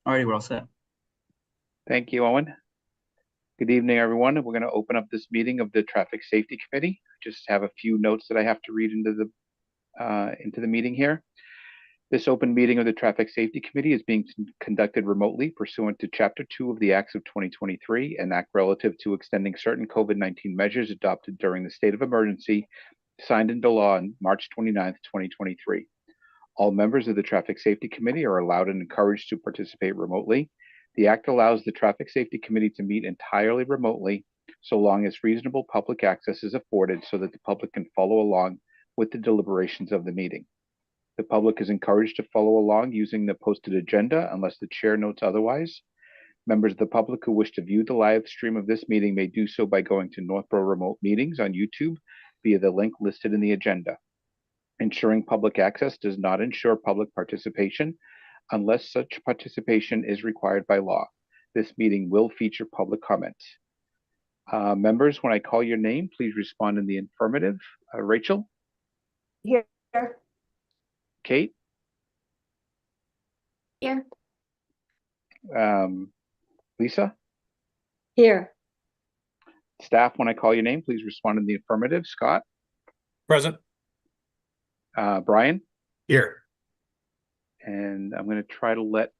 Alrighty, we're all set. Thank you, Owen. Good evening, everyone. We're going to open up this meeting of the Traffic Safety Committee. Just have a few notes that I have to read into the meeting here. This open meeting of the Traffic Safety Committee is being conducted remotely pursuant to Chapter 2 of the Acts of 2023, an act relative to extending certain COVID-19 measures adopted during the state of emergency, signed into law on March 29th, 2023. All members of the Traffic Safety Committee are allowed and encouraged to participate remotely. The Act allows the Traffic Safety Committee to meet entirely remotely, so long as reasonable public access is afforded so that the public can follow along with the deliberations of the meeting. The public is encouraged to follow along using the posted agenda unless the chair notes otherwise. Members of the public who wish to view the live stream of this meeting may do so by going to Northborough Remote Meetings on YouTube via the link listed in the agenda. Ensuring public access does not ensure public participation unless such participation is required by law. This meeting will feature public comments. Members, when I call your name, please respond in the affirmative. Rachel? Here. Kate? Here. Lisa? Here. Staff, when I call your name, please respond in the affirmative. Scott? Present. Brian? Here. And I'm going to try to let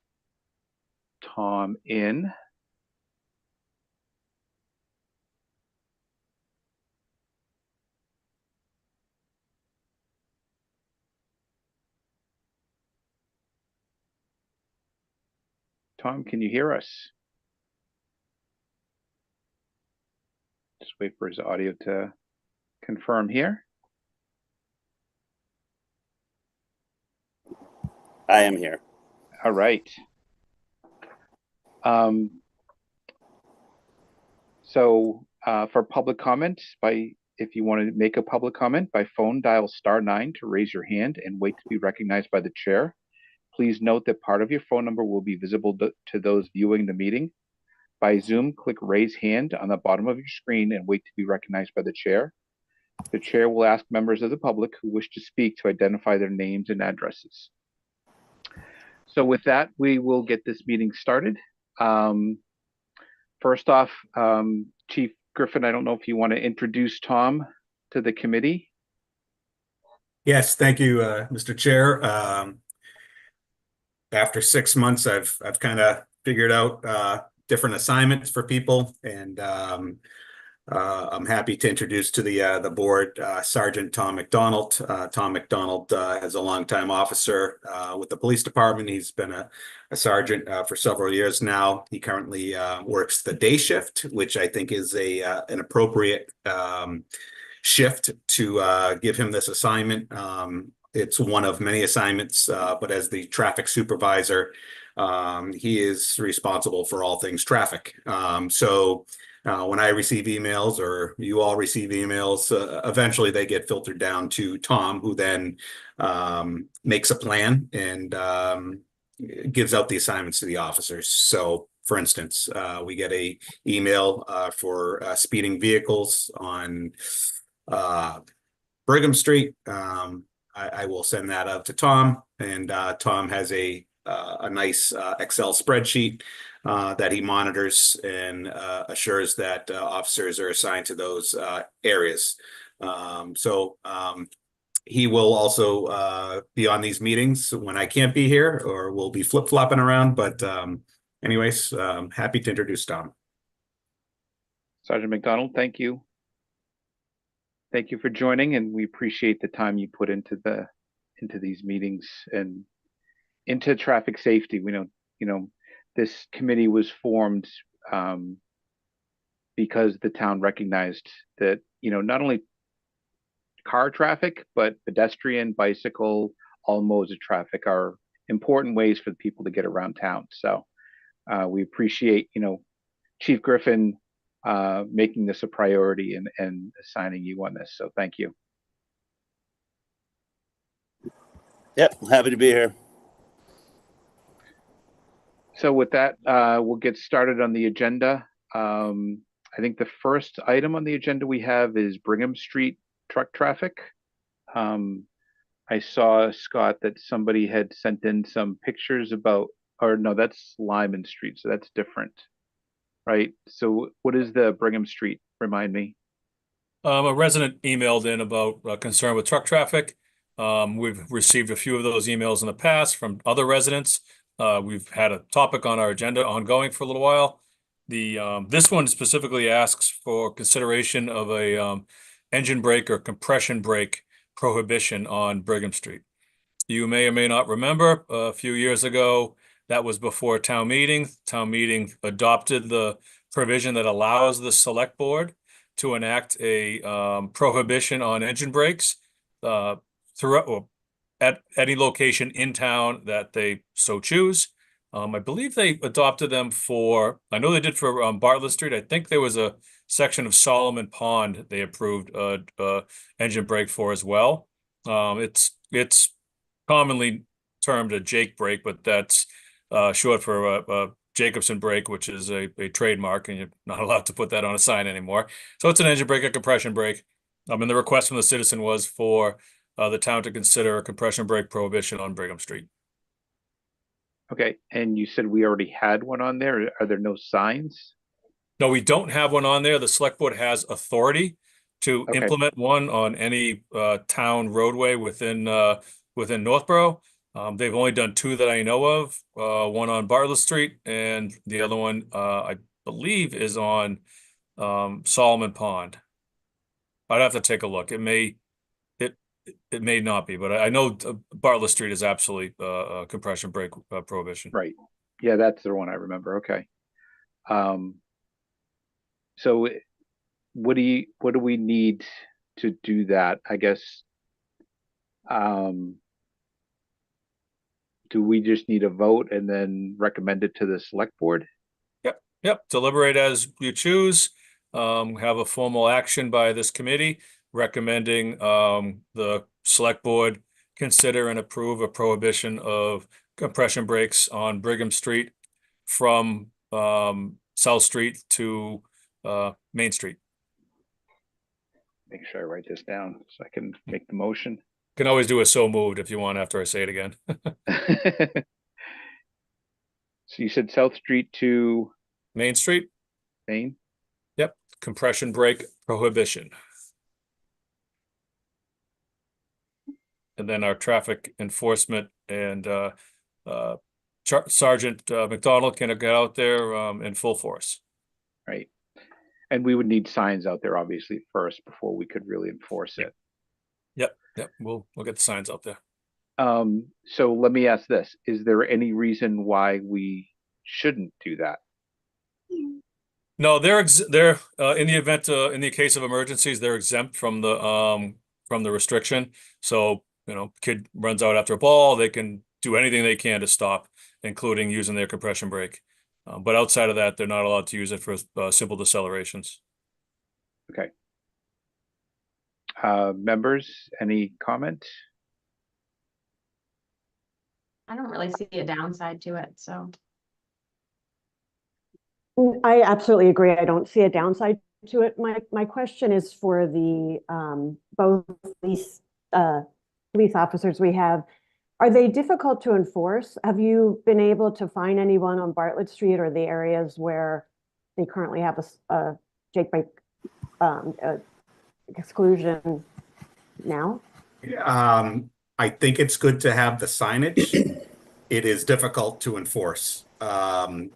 Tom in. Tom, can you hear us? Just wait for his audio to confirm here. I am here. All right. For public comment, if you want to make a public comment by phone, dial *9 to raise your hand and wait to be recognized by the chair. Please note that part of your phone number will be visible to those viewing the meeting. By Zoom, click raise hand on the bottom of your screen and wait to be recognized by the chair. The chair will ask members of the public who wish to speak to identify their names and addresses. So with that, we will get this meeting started. First off, Chief Griffin, I don't know if you want to introduce Tom to the committee. Yes, thank you, Mr. Chair. After 6 months, I've kind of figured out different assignments for people, and I'm happy to introduce to the board Sergeant Tom McDonald. Tom McDonald is a longtime officer with the police department. He's been a sergeant for several years now. He currently works the day shift, which I think is an appropriate shift to give him this assignment. It's one of many assignments, but as the traffic supervisor, he is responsible for all things traffic. When I receive emails, or you all receive emails, eventually they get filtered down to Tom, who then makes a plan and gives out the assignments to the officers. So, for instance, we get a email for speeding vehicles on Brigham Street. I will send that out to Tom, and Tom has a nice Excel spreadsheet that he monitors and assures that officers are assigned to those areas. He will also be on these meetings when I can't be here, or we'll be flip-flopping around. But anyways, happy to introduce Tom. Sergeant McDonald, thank you. Thank you for joining, and we appreciate the time you put into these meetings and into traffic safety. We know, this committee was formed because the town recognized that, not only car traffic, but pedestrian, bicycle, all modes of traffic are important ways for people to get around town. So we appreciate, Chief Griffin making this a priority and assigning you on this. So thank you. Yep, happy to be here. So with that, we'll get started on the agenda. I think the first item on the agenda we have is Brigham Street truck traffic. I saw, Scott, that somebody had sent in some pictures about or no, that's Lyman Street, so that's different, right? So what is the Brigham Street? Remind me. A resident emailed in about concern with truck traffic. We've received a few of those emails in the past from other residents. We've had a topic on our agenda ongoing for a little while. This one specifically asks for consideration of a engine brake or compression brake prohibition on Brigham Street. You may or may not remember a few years ago, that was before town meeting. Town meeting adopted the provision that allows the select board to enact a prohibition on engine brakes throughout or at any location in town that they so choose. I believe they adopted them for, I know they did for Bartlett Street. I think there was a section of Solomon Pond they approved engine brake for as well. It's commonly termed a Jake brake, but that's short for a Jacobson brake, which is a trademark, and you're not allowed to put that on a sign anymore. So it's an engine brake, a compression brake. And the request from the citizen was for the town to consider a compression brake prohibition on Brigham Street. Okay, and you said we already had one on there. Are there no signs? No, we don't have one on there. The select board has authority to Okay. implement one on any town roadway within Northborough. They've only done two that I know of, one on Bartlett Street and the other one, I believe is on Solomon Pond. I'd have to take a look. It may not be, but I know Bartlett Street is absolutely a compression brake prohibition. Right. Yeah, that's the one I remember. Okay. So what do we need to do that? I guess, do we just need a vote and then recommend it to the select board? Yep, deliberate as you choose. Have a formal action by this committee recommending the select board consider and approve a prohibition of compression brakes on Brigham Street from South Street to Main Street. Make sure I write this down so I can make the motion. Can always do a so moved if you want after I say it again. So you said South Street to Main Street, Main? compression brake prohibition. And then our traffic enforcement and Sergeant McDonald can get out there in full force. Right. And we would need signs out there obviously first before we could really enforce it. Yep, we'll get the signs out there. So let me ask this, is there any reason why we shouldn't do that? No, they're in the event in the case of emergencies, they're exempt from the restriction. So, kid runs out after a ball, they can do anything they can to stop, including using their compression brake. But outside of that, they're not allowed to use it for simple decelerations. Okay. Members, any comment? I don't really see a downside to it, so. I absolutely agree. I don't see a downside to it. My question is for the both these police officers we have. Are they difficult to enforce? Have you been able to find anyone on Bartlett Street or the areas where they currently have a Jake brake exclusion now? I think it's good to have the signage. It is difficult to enforce. Okay.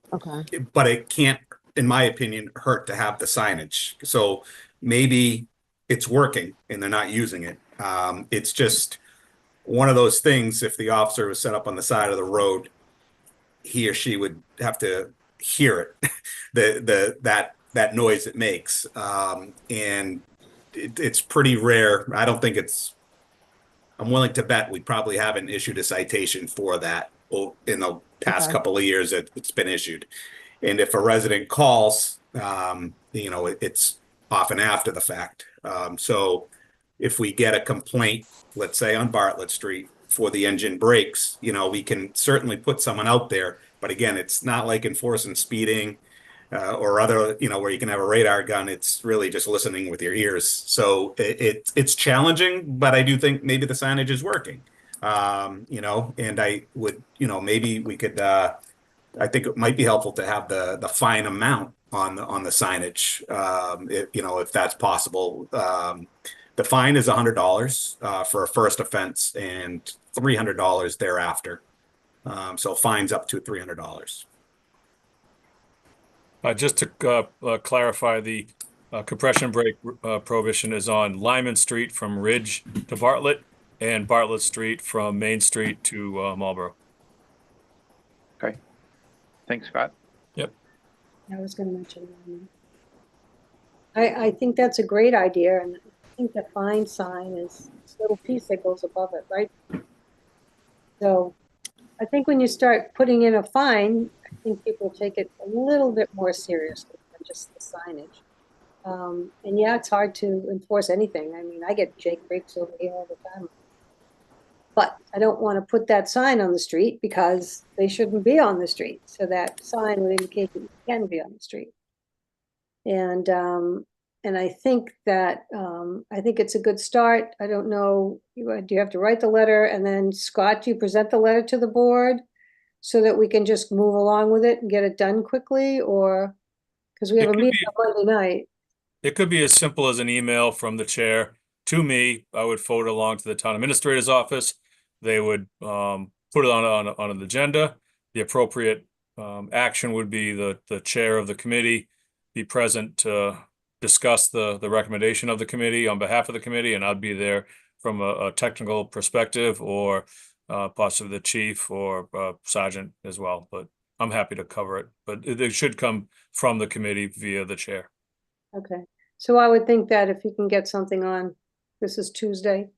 But it can't, in my opinion, hurt to have the signage. So maybe it's working and they're not using it. It's just one of those things, if the officer was set up on the side of the road, he or she would have to hear it, that noise it makes. And it's pretty rare. I don't think I'm willing to bet we probably haven't issued a citation for that in the past couple of years that it's been issued. And if a resident calls, it's often after the fact. So if we get a complaint, let's say on Bartlett Street for the engine brakes, we can certainly put someone out there. But again, it's not like enforcing speeding or other, where you can have a radar gun. It's really just listening with your ears. So it's challenging, but I do think maybe the signage is working. And I would, maybe we could I think it might be helpful to have the fine amount on the signage, if that's possible. The fine is $100 for a first offense and $300 thereafter. So fines up to $300. Just to clarify, the compression brake prohibition is on Lyman Street from Ridge to Bartlett and Bartlett Street from Main Street to Marlboro. Thanks, Scott. I was gonna mention that. I think that's a great idea, and I think the fine sign is this little piece that goes above it, right? So I think when you start putting in a fine, I think people take it a little bit more seriously than just the signage. And yeah, it's hard to enforce anything. I mean, I get Jake breaks over here all the time. But I don't want to put that sign on the street because they shouldn't be on the street. So that sign would indicate that you can be on the street. And I think that I think it's a good start. I don't know, do you have to write the letter and then Scott, do you present the letter to the board so that we can just move along with it and get it done quickly, or because we have It a could meeting be- on Monday night? It could be as simple as an email from the chair to me. I would forward it along to the town administrator's office. They would put it on an agenda. The appropriate action would be the chair of the committee be present to discuss the recommendation of the committee on behalf of the committee, and I'd be there from a technical perspective, or possibly the chief or sergeant as well. But I'm happy to cover it. But it should come from the committee via the chair. Okay, so I would think that if you can get something on, this is Tuesday,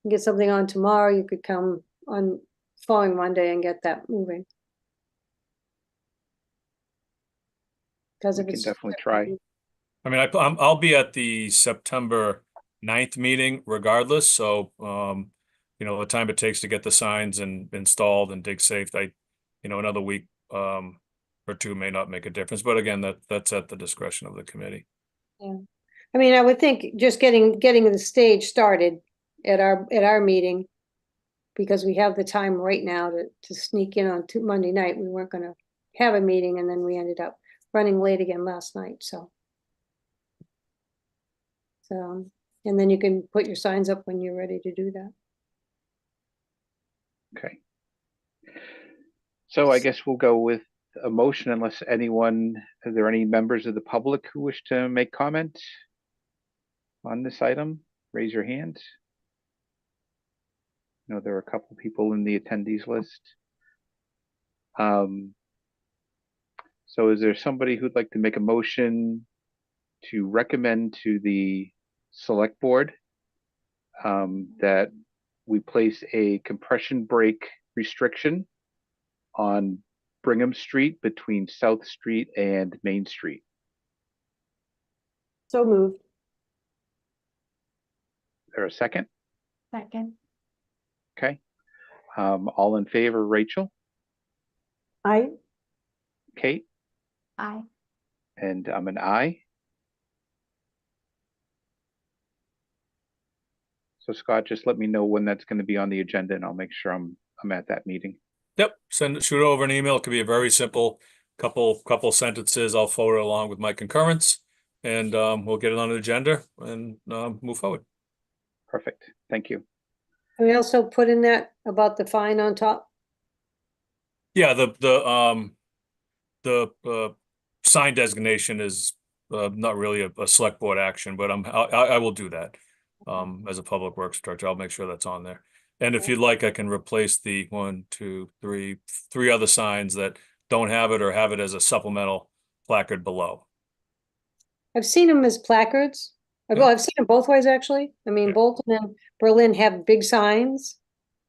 get something on tomorrow, you could come on following Monday and get that moving. Because We if can it's. definitely try. I mean, I'll be at the September 9th meeting regardless. So, the time it takes to get the signs and installed and dig safe, another week or two may not make a difference. But again, that's at the discretion of the committee. Yeah, I mean, I would think just getting the stage started at our meeting, because we have the time right now to sneak in on Monday night. We weren't gonna have a meeting and then we ended up running late again last night, so. And then you can put your signs up when you're ready to do that. Okay. So I guess we'll go with a motion unless are there any members of the public who wish to make comment on this item? Raise your hand. I know there are a couple people in the attendees list. So is there somebody who'd like to make a motion to recommend to the select board that we place a compression brake restriction on Brigham Street between South Street and Main Street? So moved. Is there a second? Second. Okay. All in favor, Rachel, I, Kate, Aye. and I'm an aye. So Scott, just let me know when that's going to be on the agenda and I'll make sure I'm at that meeting. Yep, shoot over an email. It could be a very simple couple sentences. I'll forward it along with my concurrence, and we'll get it on the agenda and move forward. Perfect. Thank you. And we also put in that about the fine on top. Yeah, the sign designation is not really a select board action, but I will do that as a public works director. I'll make sure that's on there. And if you'd like, I can replace the 1, 2, 3 other signs that don't have it or have it as a supplemental placard below. I've seen them as placards. Well, I've seen them both ways, actually. I mean, Yeah. Bolton and Berlin have big signs,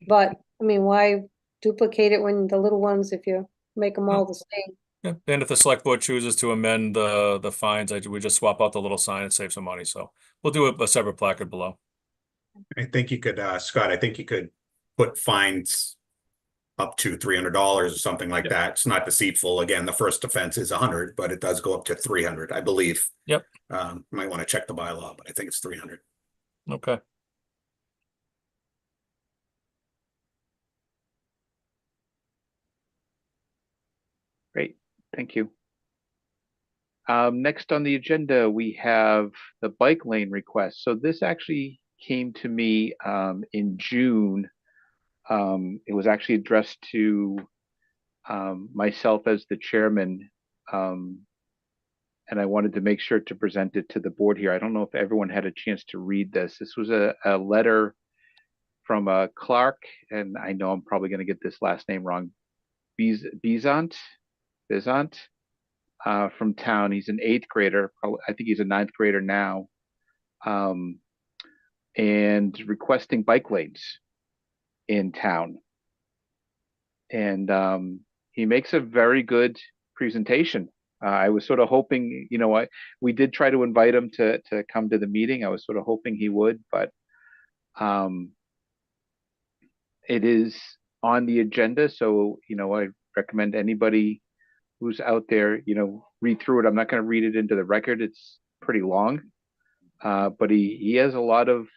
but I mean, why duplicate it when the little ones, if you make them all the same? Yeah, and if the select board chooses to amend the fines, we just swap out the little sign and save some money. So we'll do a separate placard below. I think you could, Scott, I think you could put fines up to $300 or something like Yep. that. It's not deceitful. Again, the first offense is 100, but it does go up to 300, I believe. Yep. Might want to check the bylaw, but I think it's 300. Okay. Thank you. Next on the agenda, we have the bike lane request. So this actually came to me in June. It was actually addressed to myself as the chairman, and I wanted to make sure to present it to the board here. I don't know if everyone had a chance to read this. This was a letter from Clark, and I know I'm probably going to get this last name wrong, Bizant, from town. He's an 8th grader. I think he's a 9th grader now, and requesting bike lanes in town. And he makes a very good presentation. I was sort of hoping, we did try to invite him to come to the meeting. I was sort of hoping he would, but it is on the agenda. So, I recommend anybody who's out there, read through it. I'm not going to read it into the record. It's pretty long, but he has a lot of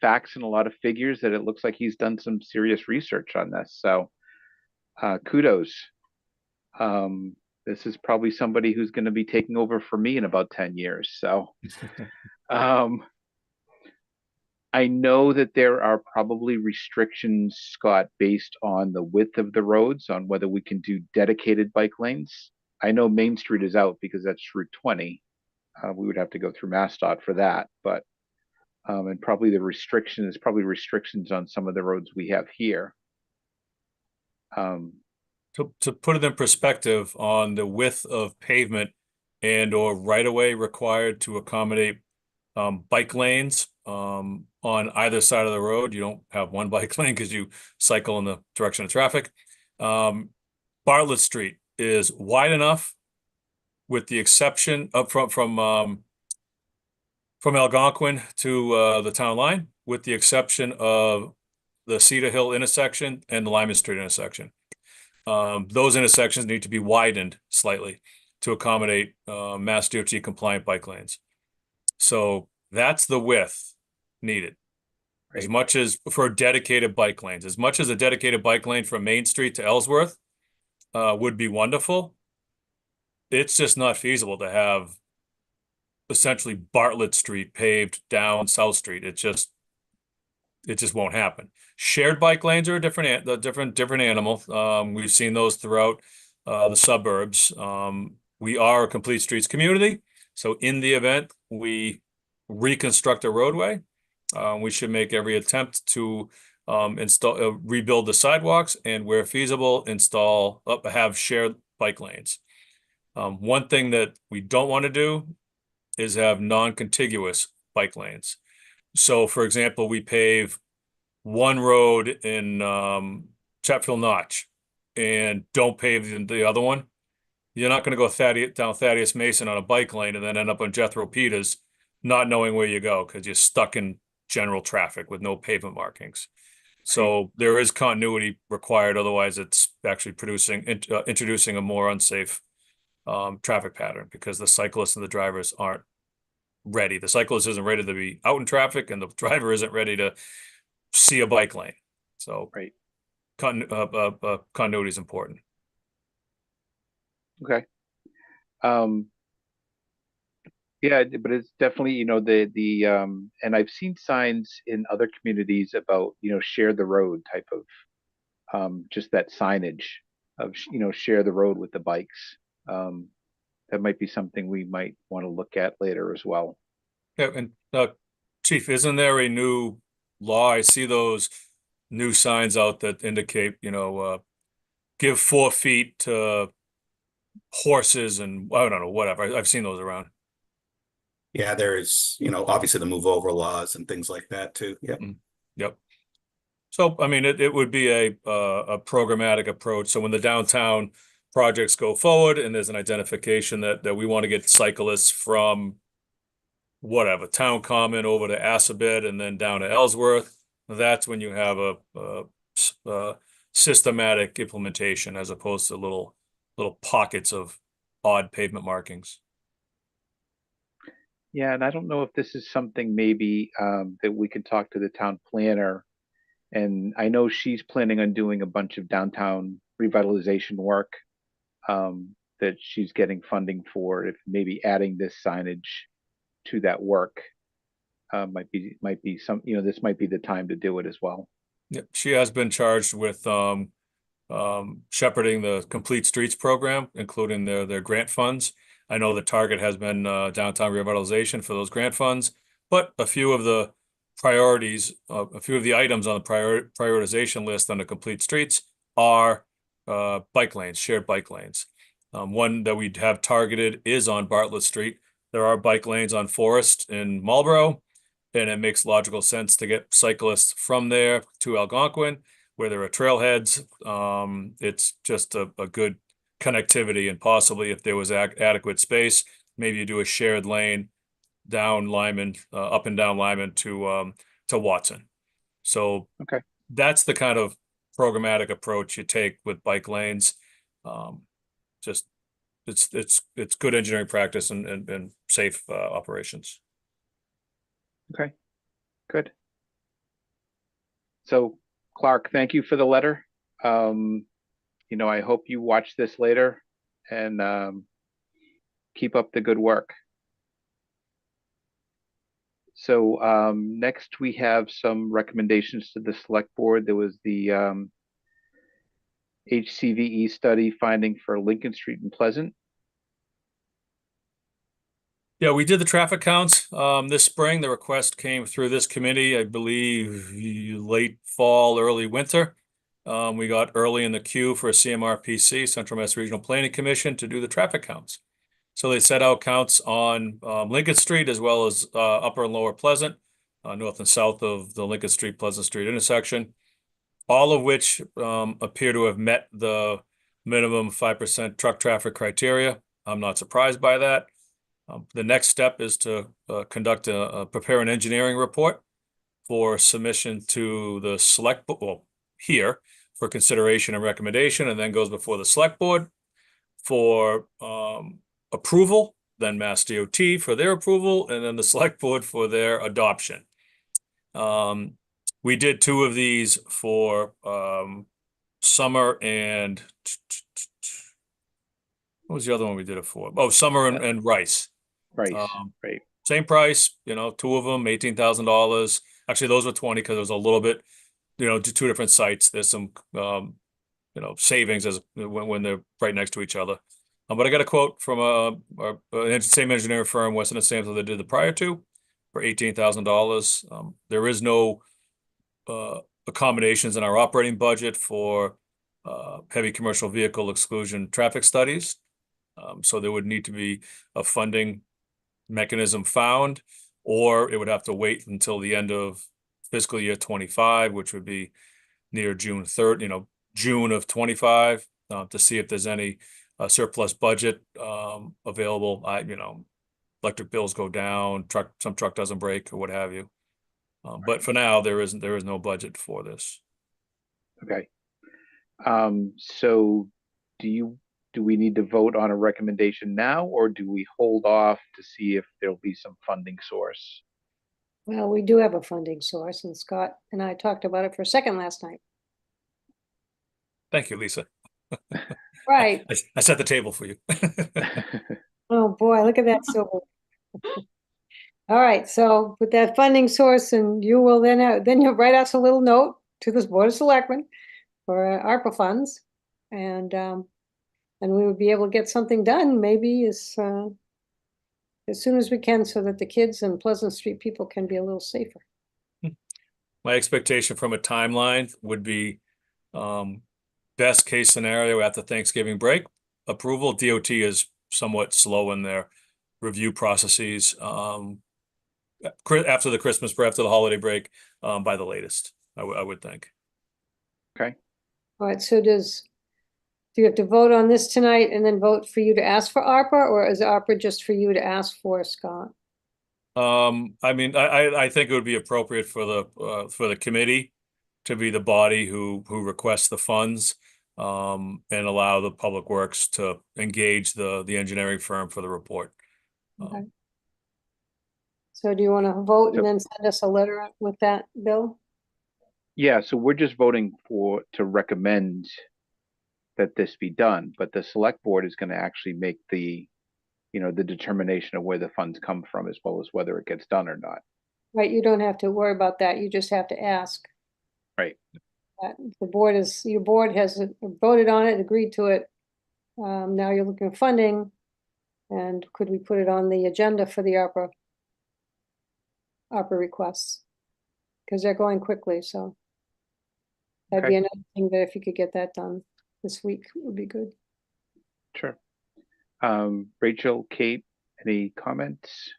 facts and a lot of figures that it looks like he's done some serious research on this. So kudos. This is probably somebody who's going to be taking over for me in about 10 years. So I know that there are probably restrictions, Scott, based on the width of the roads, on whether we can do dedicated bike lanes. I know Main Street is out because that's Route 20. We would have to go through MassDOT for that, but and probably the restriction is probably restrictions on some of the roads we have here. To put it in perspective on the width of pavement and or right-of-way required to accommodate bike lanes on either side of the road. You don't have one bike lane because you cycle in the direction of traffic. Bartlett Street is wide enough, with the exception up front from Algonquin to the town line, with the exception of the Cedar Hill intersection and the Lyman Street intersection. Those intersections need to be widened slightly to accommodate Mass DOT compliant bike lanes. So that's the width needed. As much as for dedicated bike lanes, as much as a dedicated bike lane from Main Street to Ellsworth would be wonderful. It's just not feasible to have essentially Bartlett Street paved down South Street. It just won't happen. Shared bike lanes are a different animal. We've seen those throughout the suburbs. We are a complete streets community, so in the event we reconstruct a roadway, we should make every attempt to rebuild the sidewalks, and where feasible, have shared bike lanes. One thing that we don't want to do is have non-contiguous bike lanes. So, for example, we pave one road in Chatfield Notch and don't pave the other one. You're not going to go down Thaddeus Mason on a bike lane and then end up on Jethro Peters not knowing where you go because you're stuck in general traffic with no pavement markings. So there is continuity required. Otherwise, it's actually introducing a more unsafe traffic pattern because the cyclists and the drivers aren't ready. The cyclist isn't ready to be out in traffic, and the driver isn't ready to see a bike lane. So continuity is important. Okay. Yeah, but it's definitely, and I've seen signs in other communities about, share the road type of, just that signage of, share the road with the bikes. That might be something we might want to look at later as well. Yeah, and Chief, isn't there a new law? I see those new signs out that indicate, give 4 feet to horses and I don't know, whatever. I've seen those around. Yeah, there's, obviously the move over laws and things like that too. Yep. Yep. So, I mean, it would be a programmatic approach. So when the downtown projects go forward and there's an identification that we want to get cyclists from whatever, Town Common over to Assabet and then down to Ellsworth, that's when you have a systematic implementation as opposed to little pockets of odd pavement markings. Yeah, and I don't know if this is something maybe that we could talk to the town planner. And I know she's planning on doing a bunch of downtown revitalization work. that she's getting funding for, if maybe adding this signage to that work might be some, this might be the time to do it as well. Yep, she has been charged with shepherding the Complete Streets program, including their grant funds. I know the target has been downtown revitalization for those grant funds, but a few of the priorities, a few of the items on the prioritization list on the Complete Streets are bike lanes, shared bike lanes. One that we have targeted is on Bartlett Street. There are bike lanes on Forest in Marlboro, and it makes logical sense to get cyclists from there to Algonquin, where there are trailheads. It's just a good connectivity, and possibly if there was adequate space, maybe you do a shared lane down Lyman, up and down Lyman to Watson. So Okay. that's the kind of programmatic approach you take with bike lanes. Just it's good engineering practice and safe operations. Okay, good. So Clark, thank you for the letter. I hope you watch this later and keep up the good work. So next we have some recommendations to the select board. There was the HCVE study finding for Lincoln Street and Pleasant. Yeah, we did the traffic counts this spring. The request came through this committee, I believe, late fall, early winter. We got early in the queue for CMRPC, Central Mass Regional Planning Commission, to do the traffic counts. So they set out counts on Lincoln Street as well as Upper and Lower Pleasant, north and south of the Lincoln Street, Pleasant Street intersection, all of which appear to have met the minimum 5% truck traffic criteria. I'm not surprised by that. The next step is to prepare an engineering report for submission to the select board, well, here for consideration and recommendation, and then goes before the select board for approval, then Mass DOT for their approval, and then the select board for their adoption. We did two of these for Summer and what was the other one we did it for? Oh, Summer and Rice. Right, right. Same price, two of them, $18,000. Actually, those were 20 because it was a little bit, two different sites. There's some, savings as when they're right next to each other. But I got a quote from same engineering firm, Weston and Sampson, that did the prior two for $18,000. There is no accommodations in our operating budget for heavy commercial vehicle exclusion traffic studies. So there would need to be a funding mechanism found, or it would have to wait until the end of fiscal year 25, which would be near June 3rd, June of 25, to see if there's any surplus budget available. Electric bills go down, some truck doesn't break or what have you. But for now, there is no budget for this. Okay. So do we need to vote on a recommendation now, or do we hold off to see if there'll be some funding source? Well, we do have a funding source, and Scott and I talked about it for a second last night. Thank you, Lisa. Right. I set the table for you. Oh, boy, look at that silver. All right, so with that funding source, and you will then you'll write us a little note to this Board of Selectmen for ARPA funds, and we would be able to get something done maybe as soon as we can, so that the kids and Pleasant Street people can be a little safer. My expectation from a timeline would be best case scenario after Thanksgiving break approval. DOT is somewhat slow in their review processes after the Christmas break, after the holiday break, by the latest, I would think. Okay. All right, so do you have to vote on this tonight and then vote for you to ask for ARPA, or is ARPA just for you to ask for, Scott? I think it would be appropriate for the committee to be the body who requests the funds, and allow the Public Works to engage the engineering firm for the report. Okay. So do you want to vote and then send us a letter with that, Bill? Yeah, so we're just voting to recommend that this be done, but the select board is gonna actually make the, you know, the determination of where the funds come from as well as whether it gets done or not. Right, you don't have to worry about that, you just have to ask. Right. The board is, your board has voted on it, agreed to it. Now you're looking for funding. And could we put it on the agenda for the ARPA requests? Because they're going quickly, so. That'd be Okay. another thing that if you could get that done this week, would be good. Sure. Rachel, Kate, any comments?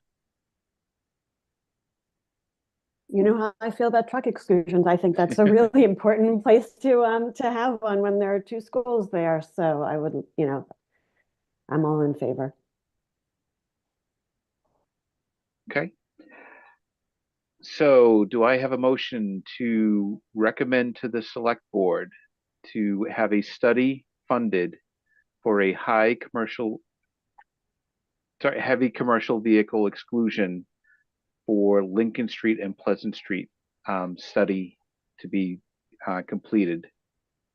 You know how I feel about truck excursions. I think that's a really important place to have one when there are two schools there. So I wouldn't, you know, I'm all in favor. Okay. So do I have a motion to recommend to the select board to have a study funded for a heavy commercial vehicle exclusion for Lincoln Street and Pleasant Street study to be completed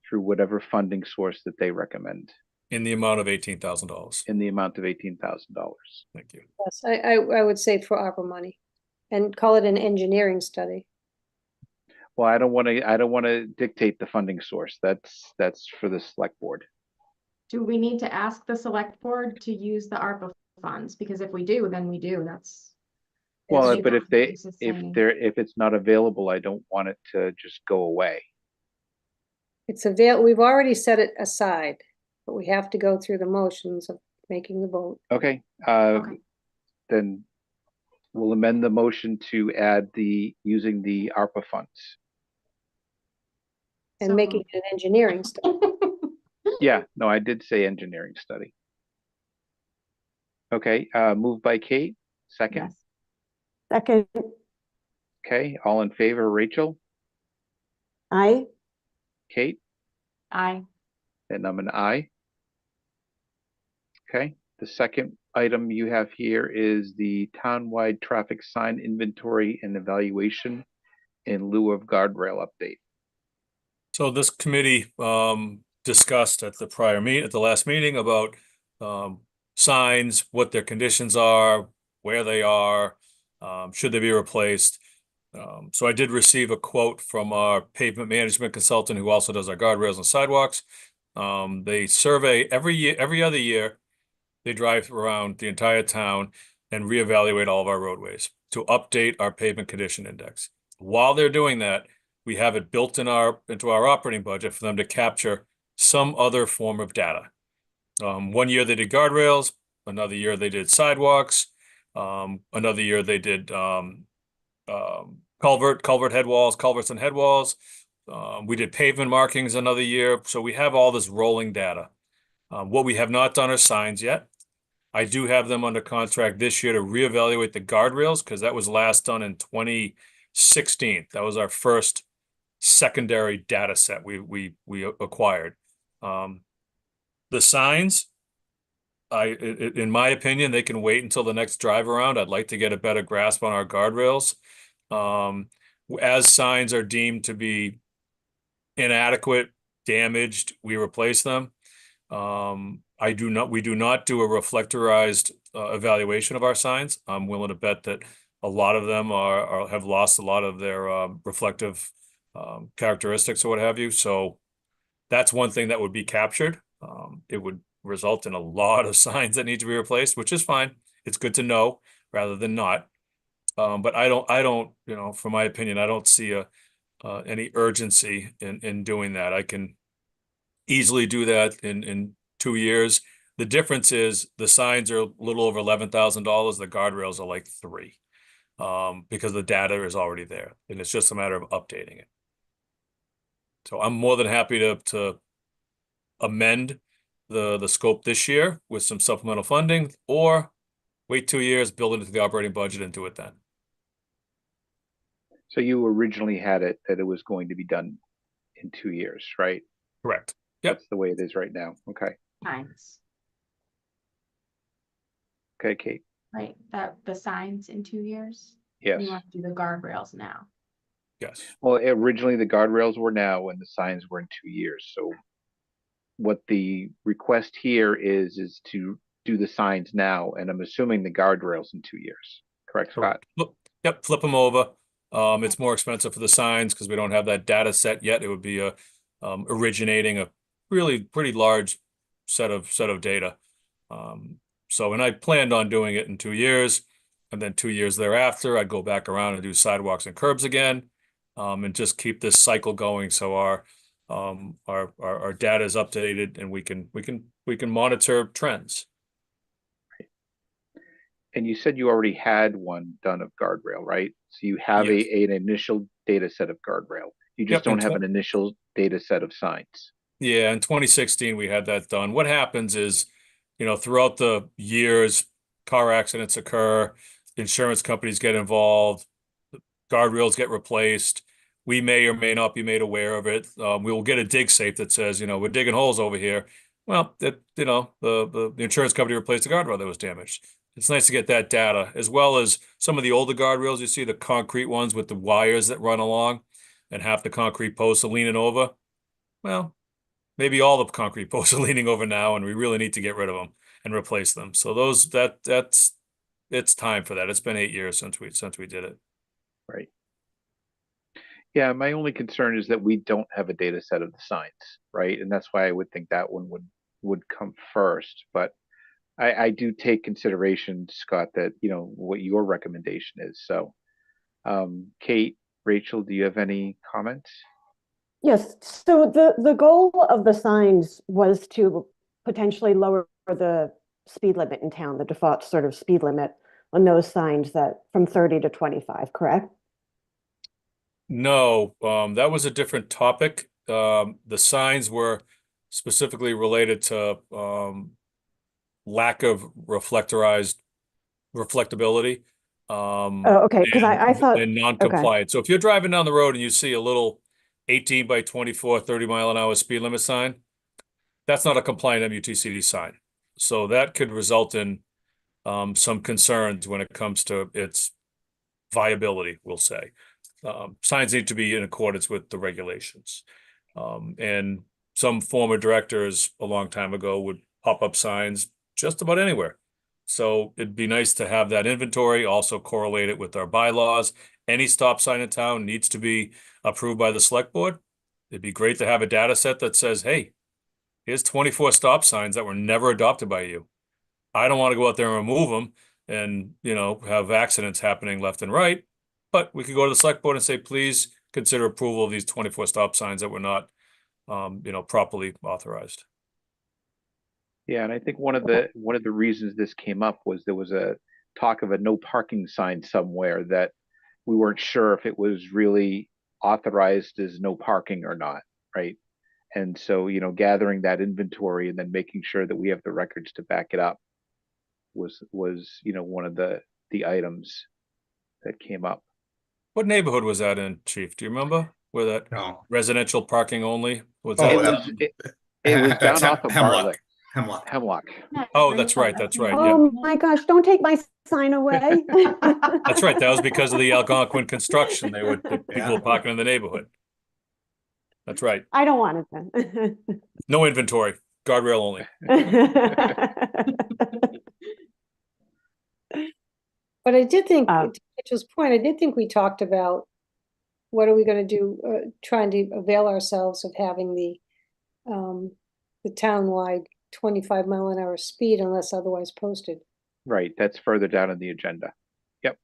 through whatever funding source that they recommend In the amount of $18,000. in the amount of $18,000. Thank you. Yes, I would say for ARPA money and call it an engineering study. Well, I don't want to dictate the funding source. That's for the select board. Do we need to ask the select board to use the ARPA funds? Because if we do, then we do. That's. Well, it's but if saying. it's not available, I don't want it to just go away. We've already set it aside, but we have to go through the motions of making the vote. Okay, Okay. then we'll amend the motion to add using the ARPA funds. And So making it an engineering study. Yeah, no, I did say engineering study. Okay, moved by Kate, second. Yes. Second, Okay, all in favor, Rachel, I, Kate, Aye. and I'm an I. Okay, the second item you have here is the townwide traffic sign inventory and evaluation in lieu of guardrail update. So this committee discussed at the last meeting about signs, what their conditions are, where they are, should they be replaced. So I did receive a quote from our pavement management consultant who also does our guardrails and sidewalks. They survey every other year. They drive around the entire town and reevaluate all of our roadways to update our pavement condition index. While they're doing that, we have it built into our operating budget for them to capture some other form of data. One year they did guardrails, another year they did sidewalks, another year they did culverts and head walls. We did pavement markings another year. So we have all this rolling data. What we have not done are signs yet. I do have them under contract this year to reevaluate the guardrails because that was last done in 2016. That was our first secondary data set we acquired. The signs, in my opinion, they can wait until the next drive around. I'd like to get a better grasp on our guardrails. As signs are deemed to be inadequate, damaged, we replace them. We do not do a reflectorized evaluation of our signs. I'm willing to bet that a lot of them have lost a lot of their reflective characteristics or what have you. So that's one thing that would be captured. It would result in a lot of signs that need to be replaced, which is fine. It's good to know rather than not. But I don't, you know, from my opinion, I don't see any urgency in doing that. I can easily do that in 2 years. The difference is the signs are a little over $11,000. The guardrails are like $3,000 because the data is already there and it's just a matter of updating it. So I'm more than happy to amend the scope this year with some supplemental funding or wait 2 years, build it into the operating budget and do it then. So you originally had it that it was going to be done in 2 years, right? Correct. Yep. That's the way it is right now. Okay. Signs, Okay, Kate. right? That the signs in 2 years. Yes. You want to do the guardrails now. Yes. Well, originally the guardrails were now and the signs were in 2 years. So what the request here is to do the signs now, and I'm assuming the guardrails in 2 years. Correct, Scott? Yep, flip them over. It's more expensive for the signs because we don't have that data set yet. It would be originating a really pretty large set of data. And I planned on doing it in 2 years, and then 2 years thereafter, I'd go back around and do sidewalks and curbs again, and just keep this cycle going so our data is updated and we can monitor trends. And you said you already had one done of guardrail, right? So you have Yes. an initial data set of guardrail. You just Yep, don't and have an initial data set of signs. Yeah, in 2016, we had that done. What happens is, throughout the years, car accidents occur, insurance companies get involved, guardrails get replaced. We may or may not be made aware of it. We will get a dig safe that says, we're digging holes over here. Well, the insurance company replaced the guardrail that was damaged. It's nice to get that data, as well as some of the older guardrails. You see the concrete ones with the wires that run along and half the concrete posts are leaning over. Well, maybe all the concrete posts are leaning over now, and we really need to get rid of them and replace them. So it's time for that. It's been 8 years since we did it. Right. Yeah, my only concern is that we don't have a data set of the signs, right? And that's why I would think that one would come first. But I do take consideration, Scott, that what your recommendation is. So, Kate, Rachel, do you have any comments? Yes, so the goal of the signs was to potentially lower the speed limit in town, the default sort of speed limit on those signs that from 30 to 25, correct? No, that was a different topic. The signs were specifically related to lack of reflectability. Oh, okay, because I thought, and non-compliant. So if you're driving down the road and you see a little 18 by 24, 30 mile an hour speed limit sign, that's not a compliant MUTCD sign. So that could result in some concerns when it comes to its viability, we'll say. Signs need to be in accordance with the regulations. And some former directors a long time ago would pop up signs just about anywhere. So it'd be nice to have that inventory, also correlate it with our bylaws. Any stop sign in town needs to be approved by the select board. It'd be great to have a data set that says, hey, here's 24 stop signs that were never adopted by you. I don't want to go out there and remove them and, have accidents happening left and right. But we could go to the select board and say, please consider approval of these 24 stop signs that were not, properly authorized. Yeah, and I think one of the reasons this came up was there was a talk of a no parking sign somewhere that we weren't sure if it was really authorized as no parking or not, right? And so, gathering that inventory and then making sure that we have the records to back it up was one of the items that came up. What neighborhood was that in, Chief? Do you remember where that No. residential parking only was? Oh, that? It was down off of Hemlock. Bartlett. Hemlock. Hemlock. Oh, that's right. That's right. Yeah, oh my gosh, don't take my sign away. that's right. That was because of the Algonquin construction. People were parking in the neighborhood. That's right. I don't want it then. No inventory, guardrail only. But I did think, Uh, to Rachel's point, I did think we talked about what are we going to do, trying to avail ourselves of having the townwide 25 mile an hour speed unless otherwise posted. Right, that's further down in the agenda. Yep.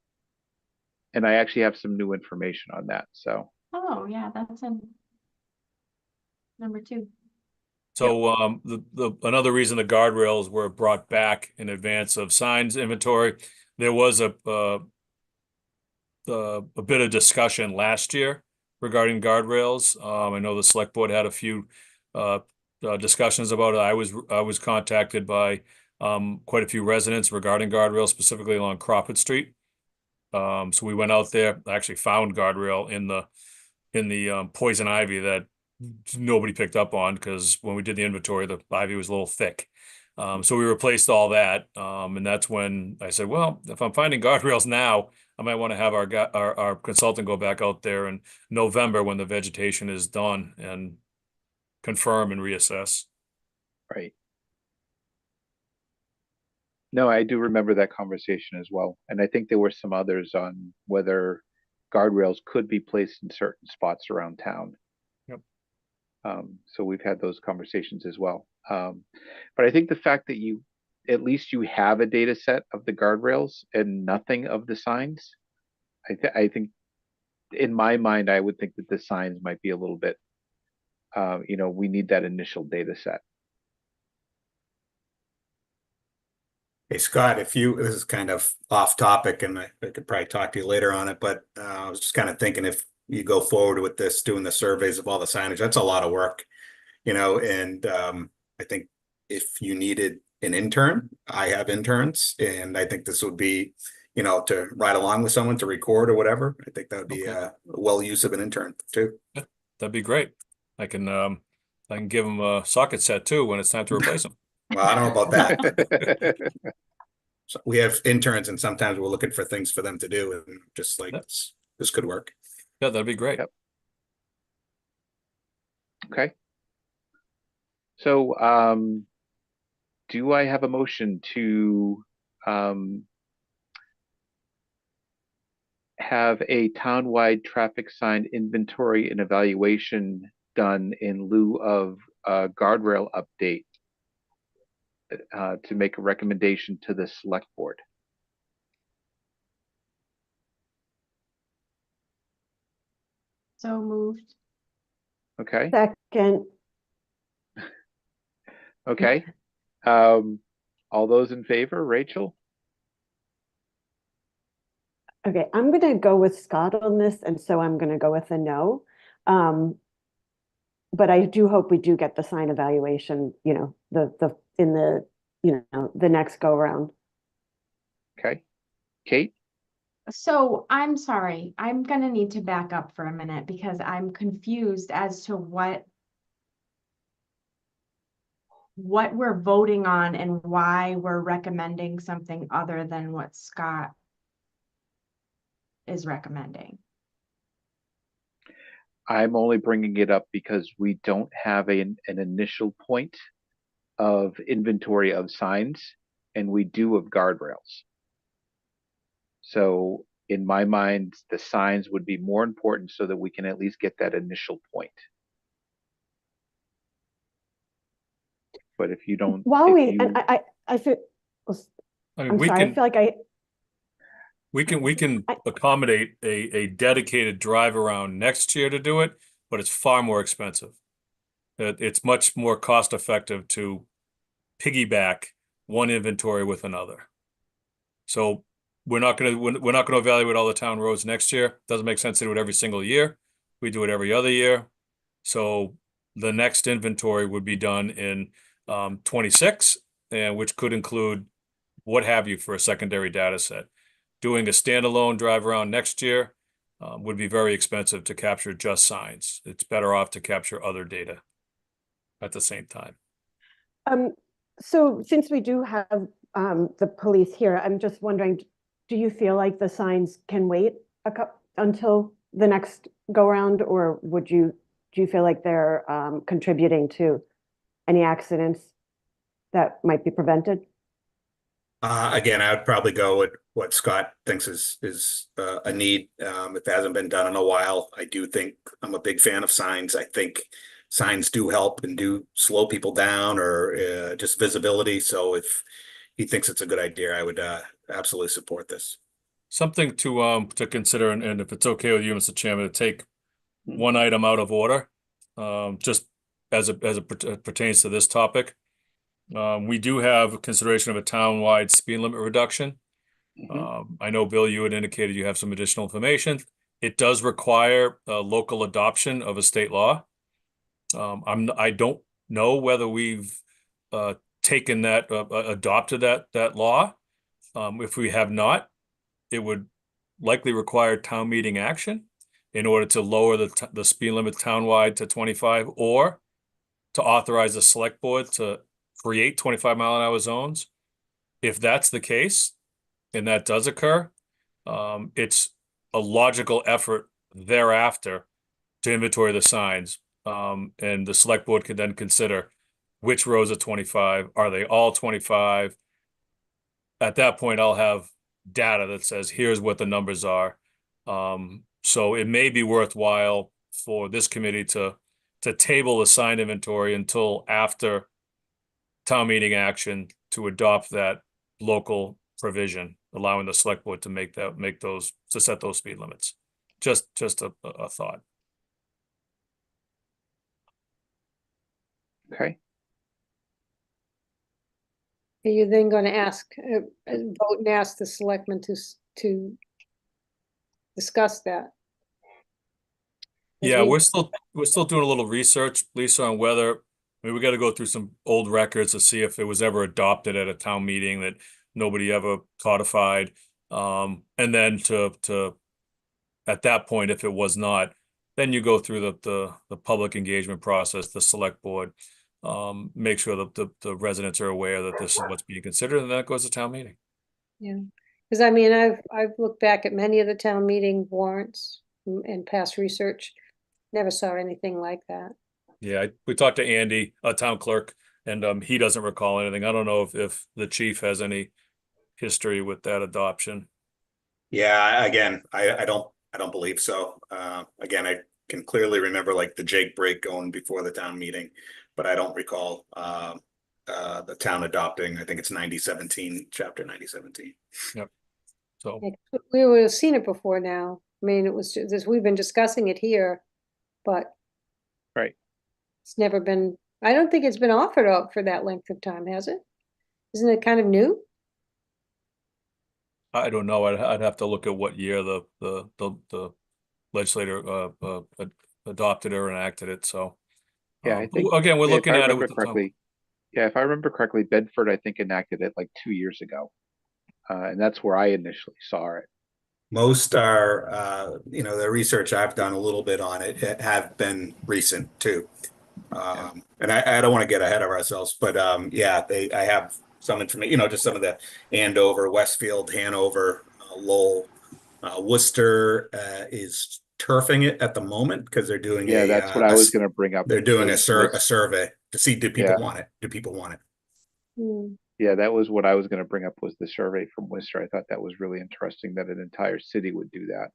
And I actually have some new information on that, so. Oh, yeah, that's in number 2. So another reason the guardrails were brought back in advance of signs inventory, there was a bit of discussion last year regarding guardrails. I know the select board had a few discussions about it. I was contacted by quite a few residents regarding guardrails, specifically along Crawford Street. So we went out there, actually found guardrail in the poison ivy that nobody picked up on because when we did the inventory, the ivy was a little thick. So we replaced all that. And that's when I said, well, if I'm finding guardrails now, I might want to have our consultant go back out there in November when the vegetation is done and confirm and reassess. No, I do remember that conversation as well. And I think there were some others on whether guardrails could be placed in certain spots around town. Yep. So we've had those conversations as well. But I think the fact that at least you have a data set of the guardrails and nothing of the signs, I think in my mind, I would think that the signs might be a little bit, we need that initial data set. Hey, Scott, this is kind of off topic and I could probably talk to you later on it, but I was just kind of thinking if you go forward with this, doing the surveys of all the signage, that's a lot of work, and I think if you needed an intern, I have interns, and I think this would be, to ride along with someone to record or whatever. I think that would be Okay. a well use of an intern too. That'd be great. I can give them a socket set too when it's time to replace them. Well, I don't know about that. So we have interns and sometimes we're looking for things for them to do and just like Yep. this could work. Yeah, that'd be great. Yep. Okay. So, do I have a motion to have a townwide traffic sign inventory and evaluation done in lieu of a guardrail update to make a recommendation to the select board? So moved. Okay, Second, okay. All those in favor, Rachel? okay, I'm gonna go with Scott on this, and so I'm gonna go with a no. But I do hope we do get the sign evaluation, the next go round. Okay. Kate? So I'm sorry, I'm gonna need to back up for a minute because I'm confused as to what we're voting on and why we're recommending something other than what Scott is recommending. I'm only bringing it up because we don't have an initial point of inventory of signs, and we do of guardrails. So in my mind, the signs would be more important so that we can at least get that initial point. But if you don't, While if we, you- and I feel, I mean, I'm sorry, I feel like we can accommodate a dedicated drive around next year to do it, but it's far more expensive. It's much more cost effective to piggyback one inventory with another. So we're not gonna evaluate all the town roads next year. Doesn't make sense to do it every single year. We do it every other year. So the next inventory would be done in 26, and which could include what have you for a secondary data set. Doing a standalone drive around next year would be very expensive to capture just signs. It's better off to capture other data at the same time. so since we do have the police here, I'm just wondering, do you feel like the signs can wait until the next go round, or do you feel like they're contributing to any accidents that might be prevented? Again, I would probably go with what Scott thinks is a need. If it hasn't been done in a while, I do think I'm a big fan of signs. I think signs do help and do slow people down or just visibility. So if he thinks it's a good idea, I would absolutely support this. Something to consider, and if it's okay with you, Mr. Chairman, to take one item out of order, just as it pertains to this topic. We do have consideration of a town-wide speed limit reduction. I know, Bill, you had indicated you have some additional information. It does require a local adoption of a state law. I don't know whether we've taken that, adopted that law. If we have not, it would likely require town meeting action in order to lower the speed limit townwide to 25, or to authorize the select board to create 25-mile-an-hour zones. If that's the case, and that does occur, it's a logical effort thereafter to inventory the signs. And the select board could then consider which roads are 25. Are they all 25? at that point, I'll have data that says, here's what the numbers are. So it may be worthwhile for this committee to table the sign inventory until after town meeting action to adopt that local provision, allowing the select board to to set those speed limits. Just a thought. Okay, Are you then going to ask, vote and ask the selectmen to discuss that? As Yeah, we- we're still doing a little research, Lisa, on whether, I mean, we got to go through some old records to see if it was ever adopted at a town meeting that nobody ever codified. And then at that point, if it was not, then you go through the public engagement process, the select board, make sure that the residents are aware that this is what's being considered, and then it goes to town meeting. Yeah, because I mean, I've looked back at many of the town meeting warrants and past research, never saw anything like that. Yeah, we talked to Andy, town clerk, and he doesn't recall anything. I don't know if the chief has any history with that adoption. Yeah, again, I don't believe so. Again, I can clearly remember like the Jake break going before the town meeting, but I don't recall the town adopting, I think it's 9017, chapter 9017. So, We would have seen it before now. I mean, it was just, we've been discussing it here, but right. it's never been, I don't think it's been offered up for that length of time, has it? Isn't it kind of new? I don't know. I'd have to look at what year the legislator adopted or enacted it. So Yeah, I think again, we're if looking I at it remember with the town. correctly, yeah, if I remember correctly, Bedford, I think enacted it like 2 years ago. And that's where I initially saw it. Most are, the research I've done a little bit on it have been recent too. And I don't want to get ahead of ourselves, but yeah, I have some information, just some of the Andover, Westfield, Hanover, Lowell, Worcester is turfing it at the moment because they're doing Yeah, that's what I was gonna bring up. They're doing a was- survey to see, do people Yeah. want it? Do people want it? Hmm. Yeah, that was what I was gonna bring up, was the survey from Worcester. I thought that was really interesting that an entire city would do that.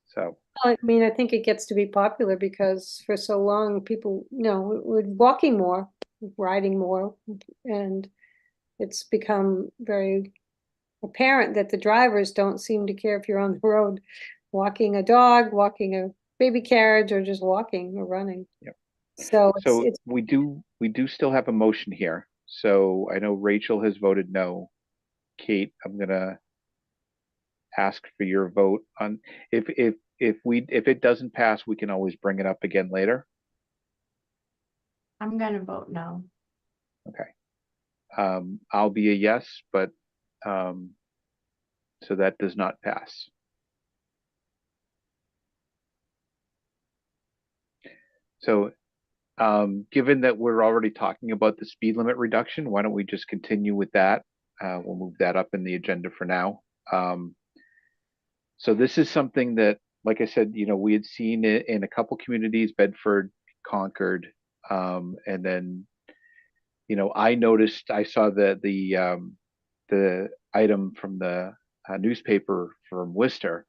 So, I mean, I think it gets to be popular because for so long, people, were walking more, riding more, and it's become very apparent that the drivers don't seem to care if you're on the road walking a dog, walking a baby carriage, or just walking or running. Yep. So so it's we do still have a motion here. So I know Rachel has voted no. Kate, I'm gonna ask for your vote on, if it doesn't pass, we can always bring it up again later. I'm gonna vote no. Okay. I'll be a yes, but, so that does not pass. So, given that we're already talking about the speed limit reduction, why don't we just continue with that? We'll move that up in the agenda for now. So this is something that, like I said, we had seen it in a couple communities, Bedford, Concord, and then, I saw the item from the newspaper from Worcester,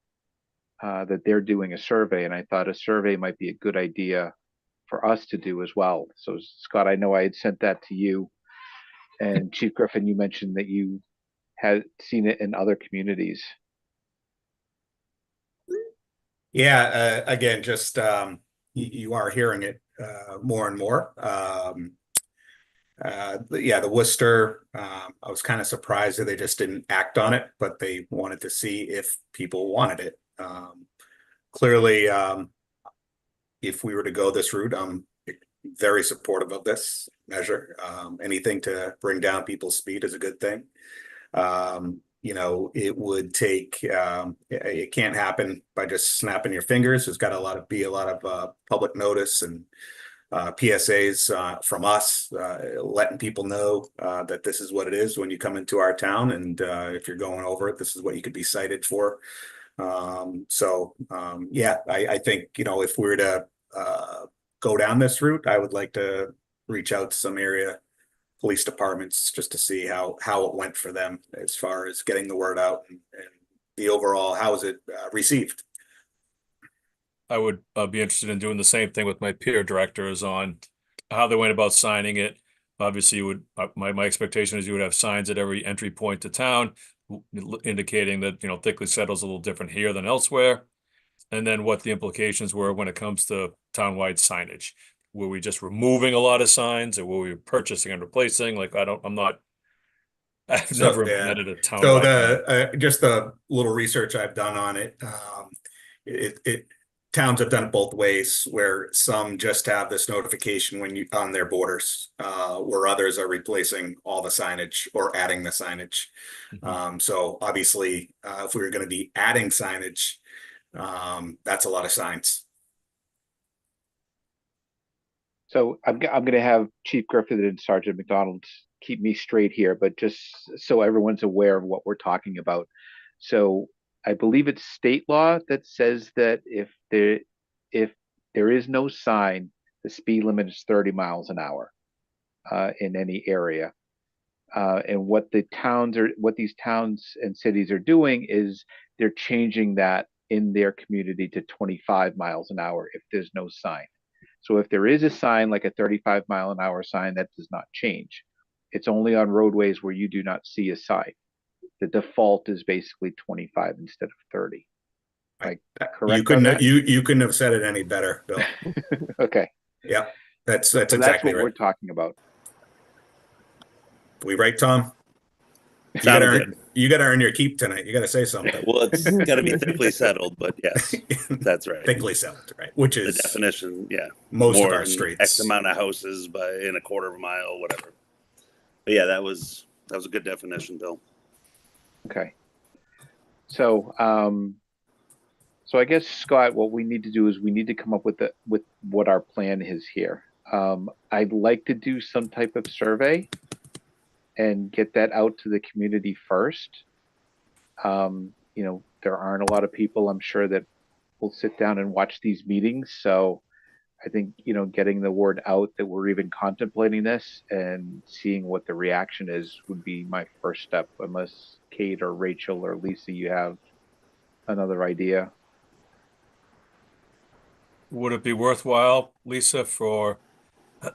that they're doing a survey, and I thought a survey might be a good idea for us to do as well. So Scott, I know I had sent that to you, and Chief Griffin, you mentioned that you had seen it in other communities. Yeah, again, just you are hearing it more and more. Yeah, the Worcester, I was kind of surprised that they just didn't act on it, but they wanted to see if people wanted it. Clearly, if we were to go this route, I'm very supportive of this measure. Anything to bring down people's speed is a good thing. It would take, it can't happen by just snapping your fingers. There's got to be a lot of public notice and PSAs from us, letting people know that this is what it is when you come into our town, and if you're going over it, this is what you could be cited for. Yeah, I think, if we were to go down this route, I would like to reach out to some area police departments just to see how it went for them as far as getting the word out and the overall, how is it received? I would be interested in doing the same thing with my peer directors on how they went about signing it. Obviously, you would, my expectation is you would have signs at every entry point to town indicating that, thickly settled is a little different here than elsewhere. And then what the implications were when it comes to townwide signage. Were we just removing a lot of signs, or were we purchasing and replacing? Like, I've So, never yeah. implemented a townwide. So just the little research I've done on it, towns have done it both ways, where some just have this notification when you on their borders, where others are replacing all the signage or adding the signage. So obviously, if we were going to be adding signage, that's a lot of signs. So I'm going to have Chief Griffith and Sergeant McDonald keep me straight here, but just so everyone's aware of what we're talking about. So I believe it's state law that says that if there is no sign, the speed limit is 30 miles an hour in any area. And what these towns and cities are doing is they're changing that in their community to 25 miles an hour if there's no sign. So if there is a sign like a 35-mile-an-hour sign, that does not change. It's only on roadways where you do not see a sign. The default is basically 25 instead of 30. Like, correct? You couldn't have said it any better, Bill. Okay. Yeah, that's So exactly that's what right. we're talking about. We right, Tom? Sounded You gotta earn your keep tonight. You gotta say something. Well, it's got to be thickly settled, but yes, that's right. Thickly settled, right? Which The is definition, yeah. most More of our than streets. X amount of houses in a quarter of a mile, whatever. But yeah, that was a good definition, Bill. Okay. So, so I guess, Scott, what we need to do is we need to come up with what our plan is here. I'd like to do some type of survey and get that out to the community first. There aren't a lot of people, I'm sure, that will sit down and watch these meetings. So I think, getting the word out that we're even contemplating this and seeing what the reaction is would be my first step, unless Kate or Rachel or Lisa, you have another idea. Would it be worthwhile, Lisa, for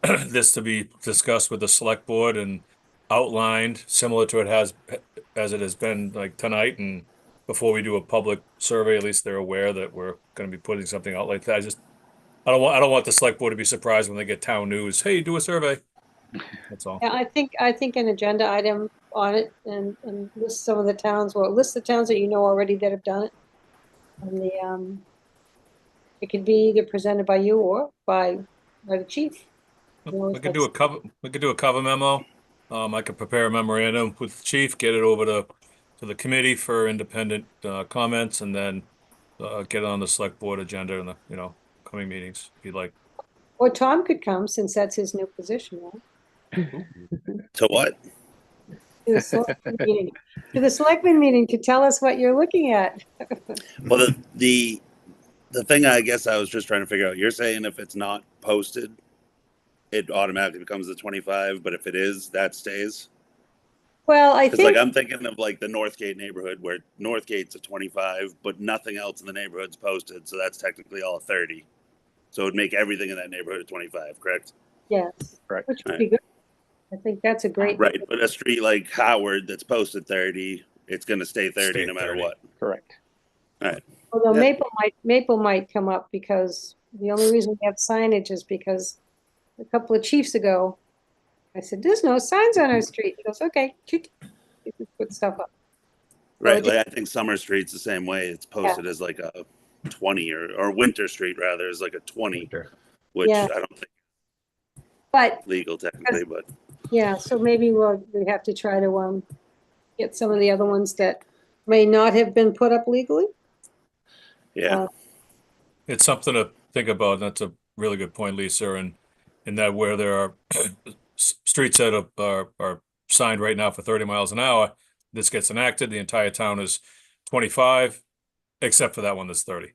this to be discussed with the select board and outlined similar to as it has been like tonight, and before we do a public survey, at least they're aware that we're going to be putting something out like that. I don't want the select board to be surprised when they get town news. Hey, do a survey. That's all. Yeah, I think an agenda item on it and list some of the towns, list the towns that you know already that have done it. And it could be either presented by you or by the chief. We could do a cover memo. I could prepare a memorandum with the chief, get it over to the committee for independent comments, and then get it on the select board agenda in the coming meetings if you'd like. Or Tom could come, since that's his new position, right? To what? To the selectmen meeting. To the selectmen meeting to tell us what you're looking at. Well, the thing I guess I was just trying to figure out, you're saying if it's not posted, it automatically becomes the 25, but if it is, that stays? Well, I Because think, I'm thinking of like the Northgate neighborhood where Northgate's a 25, but nothing else in the neighborhood's posted, so that's technically all 30. So it would make everything in that neighborhood a 25, correct? yes, Correct. which would be good. I think that's a great. Right, but a street like Howard that's posted 30, it's going to stay 30 Stay no matter 30. what. Correct. All right. Although Yeah. Maple might come up, because the only reason we have signage is because a couple of chiefs ago, I said, "There's no signs on our street." He goes, "Okay, you can put stuff up." Right, So like I think Summer Street's the same way. It's posted as like a 20 or Winter Street rather is like a 20, which Yeah. I don't think But is legal technically, but yeah, so maybe we have to try to get some of the other ones that may not have been put up legally. yeah. It's something to think about, and that's a really good point, Lisa, and in that where there are streets that are signed right now for 30 miles an hour, this gets enacted, the entire town is 25, except for that one that's 30.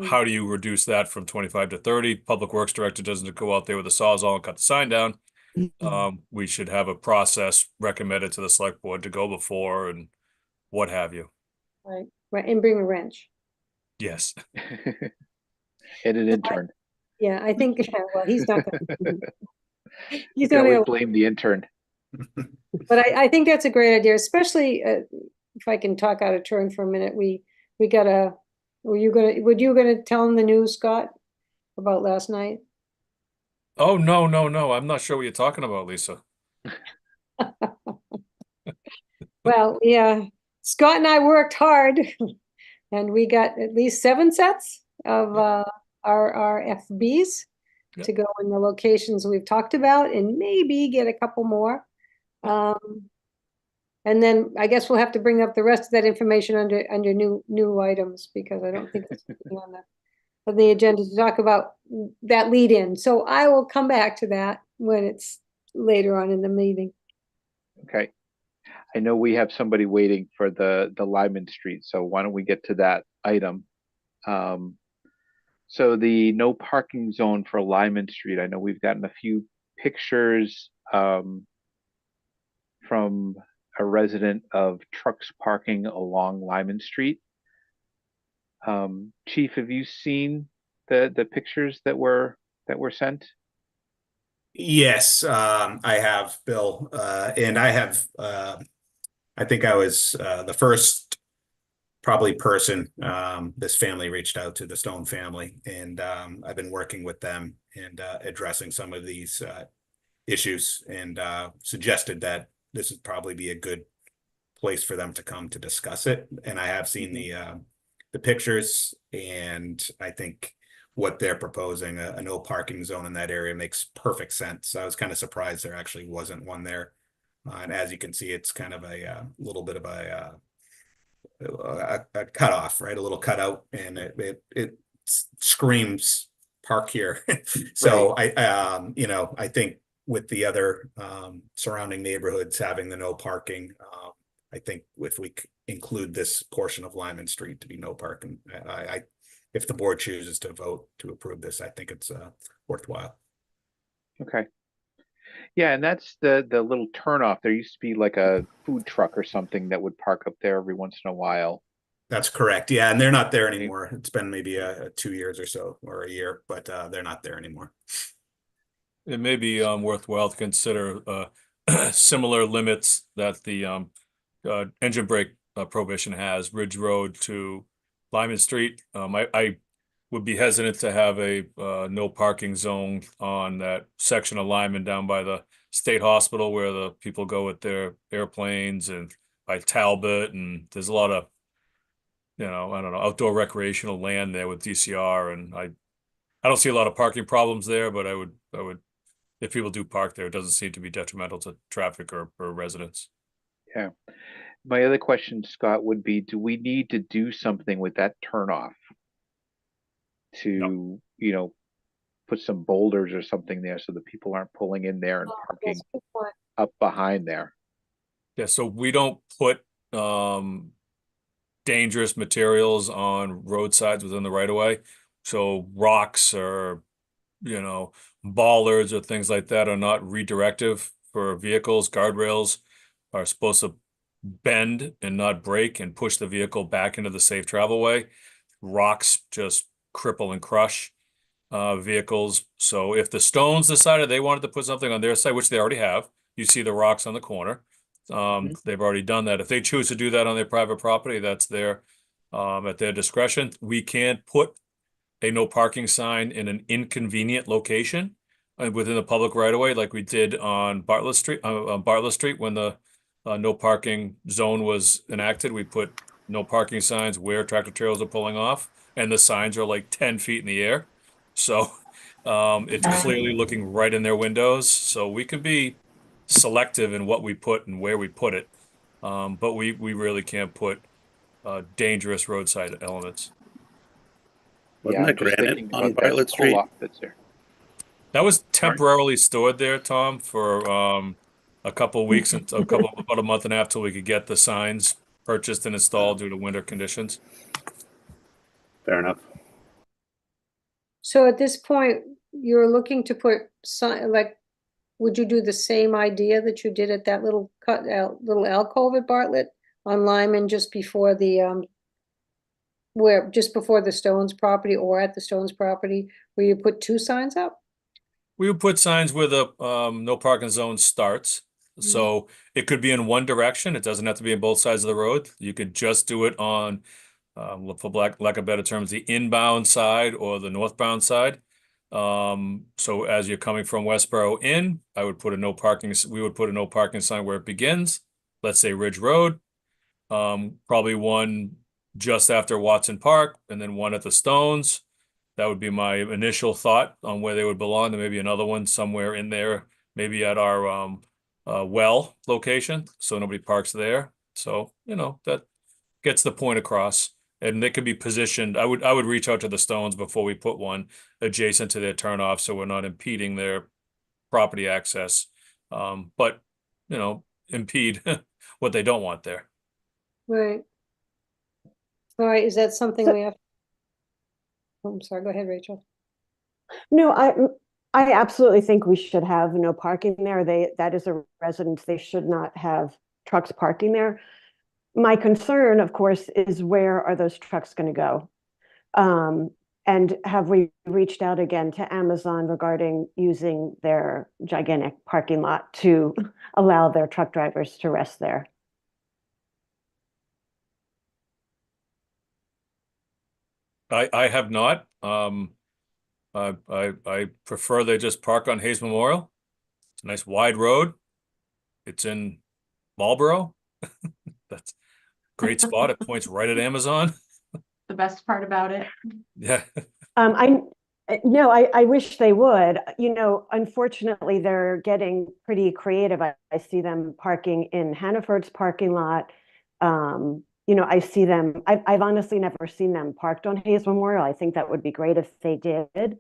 How do you reduce that from 25 to 30? Public Works Director doesn't go out there with a sawzall and cut the sign down. we should have a process recommended to the select board to go before and what have you. Right, right, and bring a wrench. Yes. And an intern. Yeah, I think, well, he's not gonna, he's Can gonna, always blame the intern. but I think that's a great idea, especially, if I can talk out of turn for a minute, we gotta, were you gonna tell him the news, Scott, about last night? Oh, no, no, no. I'm not sure what you're talking about, Lisa. Well, yeah, Scott and I worked hard and we got at least 7 sets of our FBs Yep. to go in the locations we've talked about and maybe get a couple more. And then I guess we'll have to bring up the rest of that information under new items because I don't think it's on the agenda to talk about that lead in. So I will come back to that when it's later on in the meeting. Okay. I know we have somebody waiting for the Lyman Street, so why don't we get to that item? So the no parking zone for Lyman Street, I know we've gotten a few pictures from a resident of trucks parking along Lyman Street. Chief, have you seen the pictures that were sent? Yes, I have, Bill, and I have, I think I was the first probably person this family reached out to, the Stone family, and I've been working with them and addressing some of these issues and suggested that this would probably be a good place for them to come to discuss it. And I have seen the pictures, and I think what they're proposing, a no parking zone in that area, makes perfect sense. I was kind of surprised there actually wasn't one there. And as you can see, it's kind of a little bit of a cutoff, right? A little cutout, and it screams park here. So I I think with the other surrounding neighborhoods having the no parking, I think if we include this portion of Lyman Street to be no parking, if the board chooses to vote to approve this, I think it's worthwhile. Okay. Yeah, and that's the little turnoff. There used to be like a food truck or something that would park up there every once in a while. That's correct. Yeah, and they're not there anymore. It's been maybe 2 years or so, or a year, but they're not there anymore. It may be worthwhile to consider similar limits that the engine brake prohibition has, Ridge Road to Lyman Street. I would be hesitant to have a no parking zone on that section of Lyman down by the state hospital where the people go with their airplanes, and by Talbot, and there's a lot of, I don't know, outdoor recreational land there with DCR, and I don't see a lot of parking problems there, but I would, if people do park there, it doesn't seem to be detrimental to traffic or residents. Yeah. My other question, Scott, would be, do we need to do something with that turnoff to, put some boulders or something there so that people aren't pulling in there and parking That's a good point. up behind there? Yeah, so we don't put dangerous materials on roadsides within the right of way. So rocks or, bollards or things like that are not redirective for vehicles. Guardrails are supposed to bend and not break and push the vehicle back into the safe travel way. Rocks just cripple and crush vehicles. So if the Stones decided they wanted to put something on their side, which they already have, you see the rocks on the corner. They've already done that. If they choose to do that on their private property, that's their at their discretion. We can't put a no parking sign in an inconvenient location within the public right of way, like we did on Bartlett Street. When the no parking zone was enacted, we put no parking signs where tractor trailers are pulling off, and the signs are like 10 feet in the air. So it's clearly looking right in their windows. So we can be selective in what we put and where we put it. But we really can't put dangerous roadside elements. Wasn't that I'm just granite thinking on about that Bartlett Street? pull-off that's there. That was temporarily stored there, Tom, for a couple of weeks, and about a month and a half till we could get the signs purchased and installed due to winter conditions. Fair enough. So at this point, you're looking to put would you do the same idea that you did at that little little alcove at Bartlett on Lyman just before the, just before the Stones property or at the Stones property, where you put two signs up? We would put signs where the no parking zone starts. So it could be in one direction. It doesn't have to be on both sides of the road. You could just do it on, for lack of better terms, the inbound side or the northbound side. So as you're coming from Westboro in, I would put a no parking, we would put a no parking sign where it begins, let's say Ridge Road. Probably one just after Watson Park and then one at the Stones. That would be my initial thought on where they would belong. There may be another one somewhere in there, maybe at our well location, so nobody parks there. So, you know, that gets the point across. And they could be positioned. I would reach out to the Stones before we put one adjacent to their turnoff, so we're not impeding their property access. But, you know, impede what they don't want there. Right. All right, is that something So- we have? Oh, I'm sorry, go ahead, Rachel. No, I absolutely think we should have no parking there. That is a residence. They should not have trucks parking there. My concern, of course, is where are those trucks going to go? And have we reached out again to Amazon regarding using their gigantic parking lot to allow their truck drivers to rest there? I have not. I prefer they just park on Hayes Memorial. It's a nice wide road. It's in Marlboro. That's a great spot. It points right at Amazon. The best part about it. Yeah. No, I wish they would. You know, unfortunately, they're getting pretty creative. I see them parking in Hannaford's parking lot. You know, I see them, I've honestly never seen them parked on Hayes Memorial. I think that would be great if they did.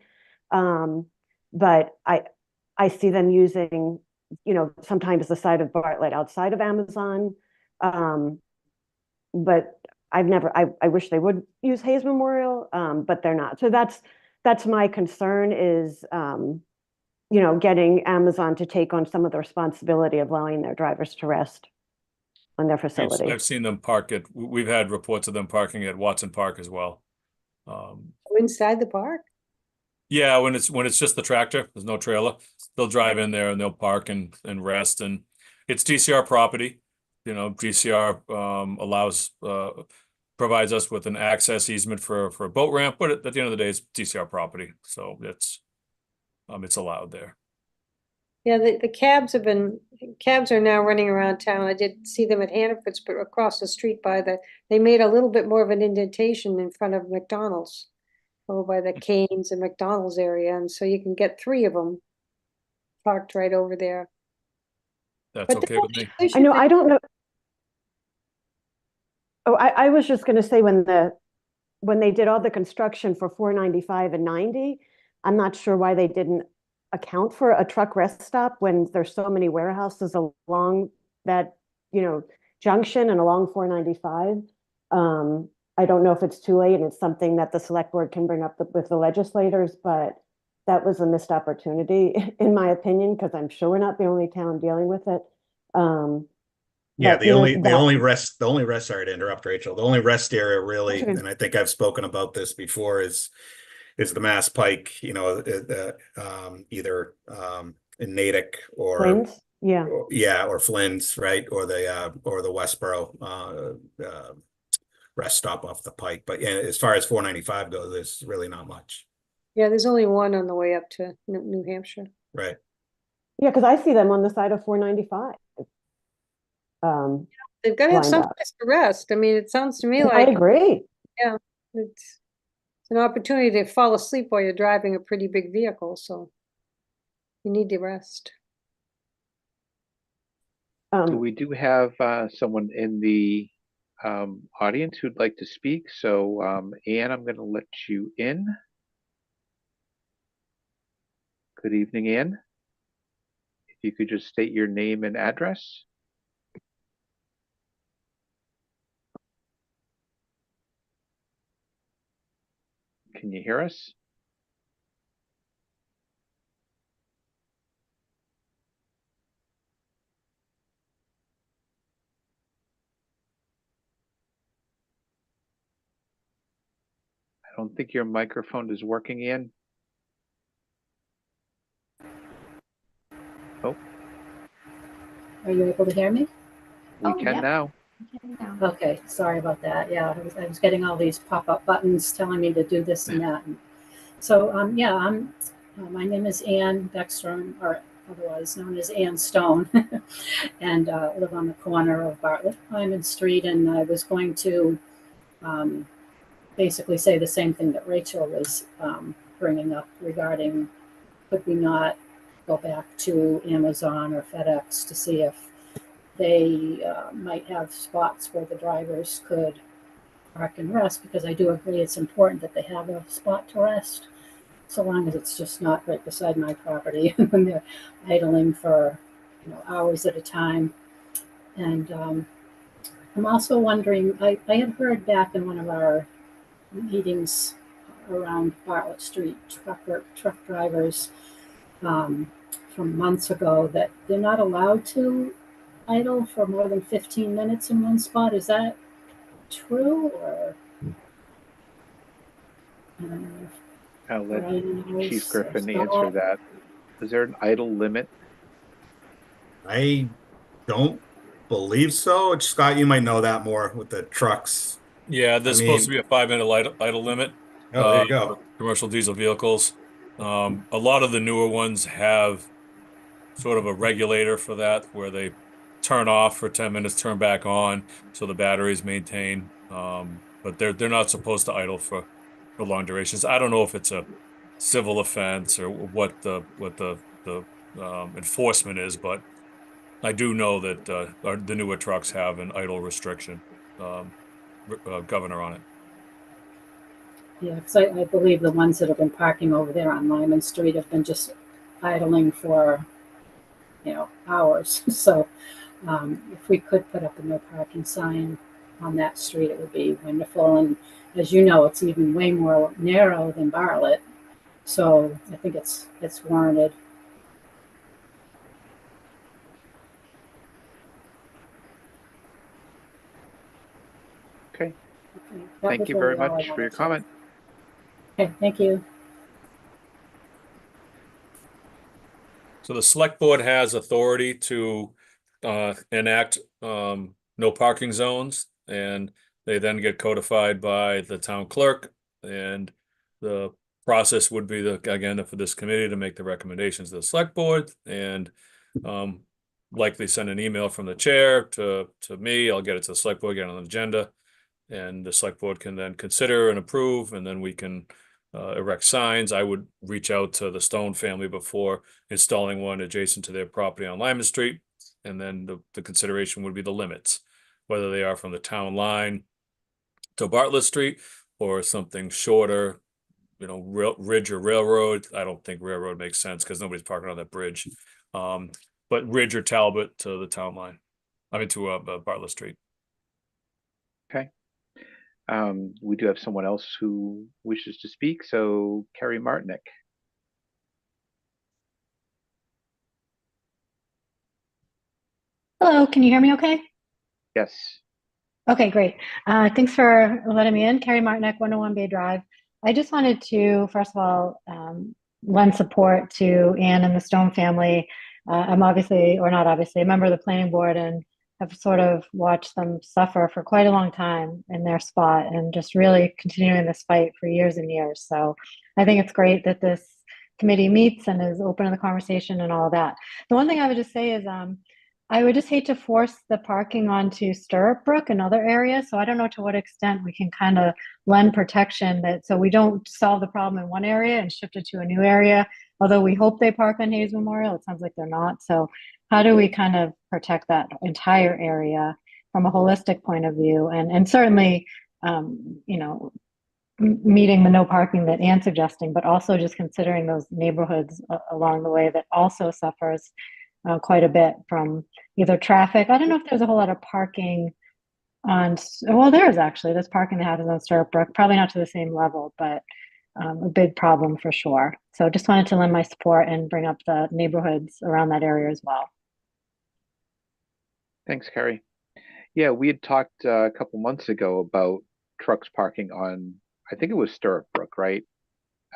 But I see them using, you know, sometimes the side of Bartlett outside of Amazon. But I wish they would use Hayes Memorial, but they're not. So that's my concern is, you know, getting Amazon to take on some of the responsibility of allowing their drivers to rest on their facility. I've seen them park at, we've had reports of them parking at Watson Park as well. Inside the park? Yeah, when it's just the tractor, there's no trailer, they'll drive in there and they'll park and rest, and it's DCR property. You know, DCR provides us with an access easement for a boat ramp, but at the end of the day, it's DCR property, so it's allowed there. Yeah, the cabs are now running around town. I did see them at Hannaford's, but across the street they made a little bit more of an indentation in front of McDonald's. Over by the Canes and McDonald's area, and so you can get three of them parked right over there. That's But okay with me. I know, I don't know. Oh, I was just gonna say when they did all the construction for 495 and 90, I'm not sure why they didn't account for a truck rest stop when there's so many warehouses along that, you know, junction and along 495. I don't know if it's too late and it's something that the select board can bring up with the legislators, but that was a missed opportunity in my opinion, because I'm sure we're not the only town dealing with it. Yeah, But, the you know, only rest, sorry to interrupt, Rachel. The only rest area really, That's okay. and I think I've spoken about this before, is the Mass Pike, you know, either in Natick or Twins, yeah. or Flynn's, right? Or the Westboro rest stop off the Pike. But yeah, as far as 495 goes, there's really not much. Yeah, there's only one on the way up to New Hampshire. Right. Yeah, because I see them on the side of 495. They've got to have lined some up. place to rest. I mean, it sounds to me I like agree. it's an opportunity to fall asleep while you're driving a pretty big vehicle, so you need to rest. So we do have someone in the audience who'd like to speak. So Anne, I'm going to let you in. Good evening, Anne. If you could just state your name and address. Can you hear us? I don't think your microphone is working, Ian. Oh, Are you able to hear me? we Oh, can yep. now. Okay, sorry about that. Yeah, I was getting all these pop-up buttons telling me to do this and that. So, yeah, my name is Ann Beckstrom, or otherwise known as Ann Stone, and live on the corner of Bartlett Lyman Street. And I was going to basically say the same thing that Rachel was bringing up regarding could we not go back to Amazon or FedEx to see if they might have spots where the drivers could park and rest, because I do agree it's important that they have a spot to rest, so long as it's just not right beside my property when they're idling for hours at a time. And I'm also wondering, I had heard back in one of our meetings around Bartlett Street, truck drivers from months ago, that they're not allowed to idle for more than 15 minutes in one spot. Is that true, or I don't know if I'll let Brian knows Chief or Griffin Scott? answer that. Is there an idle limit? I don't believe so. Scott, you might know that more with the trucks. Yeah, I there's supposed to mean, be a 5-minute idle limit. oh, there you For go. commercial diesel vehicles. A lot of the newer ones have sort of a regulator for that, where they turn off for 10 minutes, turn back on, so the battery is maintained. But they're not supposed to idle for long durations. I don't know if it's a civil offense or what the enforcement is, but I do know that the newer trucks have an idle restriction governor on it. Yeah, because I believe the ones that have been parking over there on Lyman Street have been just idling for hours. So if we could put up a no parking sign on that street, it would be wonderful. And as you know, it's even way more narrow than Bartlett, so I think it's warranted. Okay, Okay, that thank was you very really all I much for your wanted to- comment. Okay, thank you. So the select board has authority to enact no parking zones, and they then get codified by the town clerk. And the process would be again for this committee to make the recommendations to the select board, and likely send an email from the chair to me. I'll get it to the select board, get it on the agenda, and the select board can then consider and approve, and then we can erect signs. I would reach out to the Stone family before installing one adjacent to their property on Lyman Street. And then the consideration would be the limits, whether they are from the town line to Bartlett Street or something shorter, Ridge or Railroad. I don't think Railroad makes sense because nobody's parking on that bridge. But Ridge or Talbot to the town line. I mean, to Bartlett Street. Okay. We do have someone else who wishes to speak. So Carrie Martinick. Hello, can you hear me okay? Yes. Okay, great. Thanks for letting me in. Carrie Martinick, 101 Bay Drive. I just wanted to, first of all, lend support to Anne and the Stone family. I'm obviously, or not obviously, a member of the planning board and have sort of watched them suffer for quite a long time in their spot and just really continuing this fight for years and years. So I think it's great that this committee meets and is open to the conversation and all of that. The one thing I would just say is, I would just hate to force the parking onto Stirrup Brook and other areas. So I don't know to what extent we can kind of lend protection so we don't solve the problem in one area and shift it to a new area. Although we hope they park on Hayes Memorial, it sounds like they're not. So how do we kind of protect that entire area from a holistic point of view? And certainly, meeting the no parking that Anne's suggesting, but also just considering those neighborhoods along the way that also suffers quite a bit from either traffic. I don't know if there's a whole lot of parking there's parking that happens on Stirrup Brook, probably not to the same level, but a big problem for sure. So just wanted to lend my support and bring up the neighborhoods around that area as well. Thanks, Carrie. Yeah, we had talked a couple months ago about trucks parking on, I think it was Stirrup Brook, right?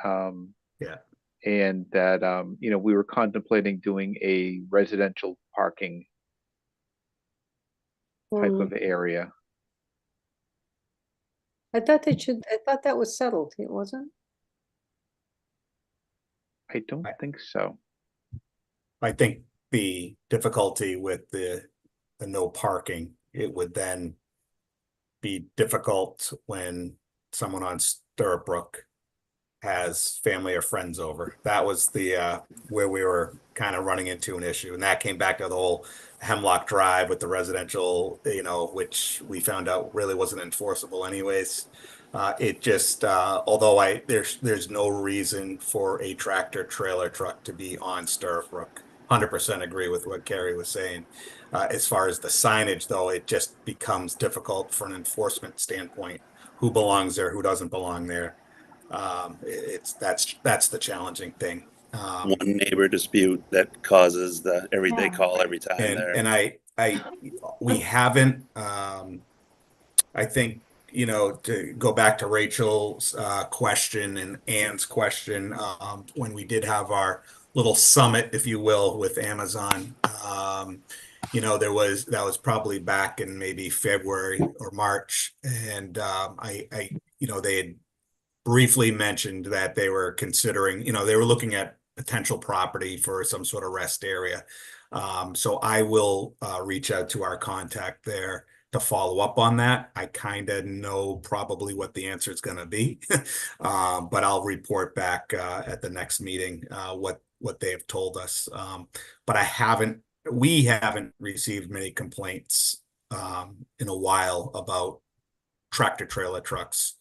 Yeah. And that, you know, we were contemplating doing a residential parking type Hmm. of area. I thought that was settled. It wasn't? I don't think so. I think the difficulty with the no parking, it would then be difficult when someone on Stirrup Brook has family or friends over. That was the where we were kind of running into an issue, and that came back to the whole Hemlock Drive with the residential, you know, which we found out really wasn't enforceable anyways. It just although there's no reason for a tractor trailer truck to be on Stirrup Brook. 100% agree with what Carrie was saying. As far as the signage, though, it just becomes difficult from an enforcement standpoint. Who belongs there? Who doesn't belong there? That's the challenging thing. One neighbor dispute that causes the everyday Yeah. call every time And there. and we haven't I think, you know, to go back to Rachel's question and Ann's question, when we did have our little summit, if you will, with Amazon, you know, that was probably back in maybe February or March, and you know, they had briefly mentioned that they were considering, you know, they were looking at potential property for some sort of rest area. So I will reach out to our contact there to follow up on that. I kind of know probably what the answer is going to be, but I'll report back at the next meeting what they have told us. But we haven't received many complaints in a while about tractor trailer trucks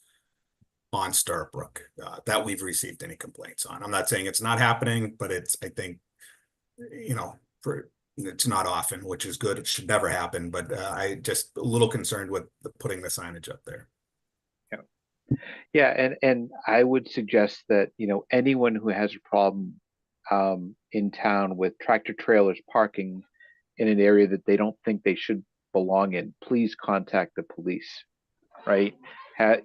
on Stirrup Brook that we've received any complaints on. I'm not saying it's not happening, but I think, you know, it's not often, which is good. It should never happen, but I just a little concerned with putting the signage up there. Yeah, and I would suggest that, you know, anyone who has a problem in town with tractor trailers parking in an area that they don't think they should belong in, please contact the police, right?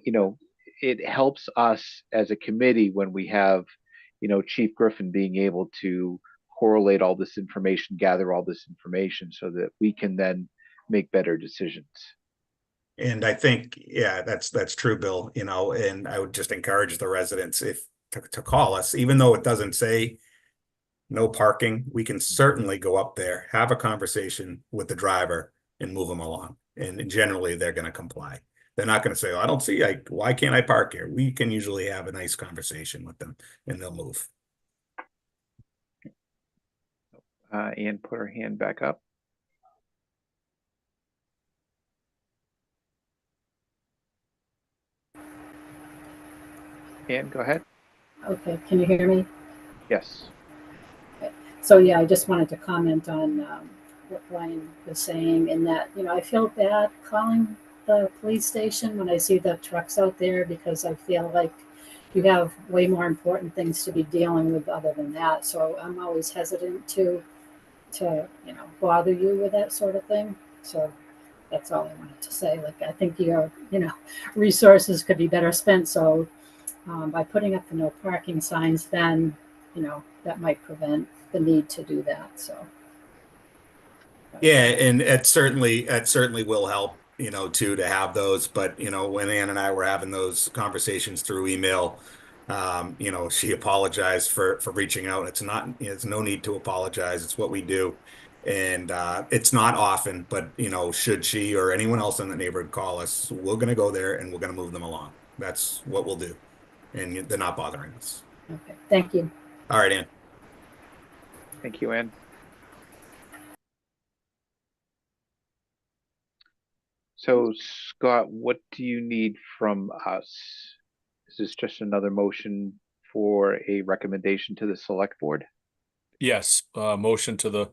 You know, it helps us as a committee when we have, you know, Chief Griffin being able to correlate all this information, gather all this information so that we can then make better decisions. And I think, yeah, that's true, Bill, you know, and I would just encourage the residents to call us, even though it doesn't say no parking, we can certainly go up there, have a conversation with the driver and move them along. And generally they're going to comply. They're not going to say, oh, I don't see, why can't I park here? We can usually have a nice conversation with them and they'll move. Ann put her hand back up. Ann, go ahead. Okay, can you hear me? Yes. So yeah, I just wanted to comment on what Ryan was saying, in that, you know, I feel bad calling the police station when I see the trucks out there, because I feel like you have way more important things to be dealing with other than that. So I'm always hesitant to you know, bother you with that sort of thing. So that's all I wanted to say. Like, I think your, you know, resources could be better spent. So by putting up the no parking signs, then, you know, that might prevent the need to do that. So yeah, and it certainly will help, you know, too, to have those. But, you know, when Ann and I were having those conversations through email, you know, she apologized for reaching out. It's no need to apologize. It's what we do. And it's not often, but, you know, should she or anyone else in the neighborhood call us, we're going to go there and we're going to move them along. That's what we'll do. And they're not bothering us. okay, thank you. All right, Ann. Thank you, Ann. So, Scott, what do you need from us? Is this just another motion for a recommendation to the select board? Yes, motion to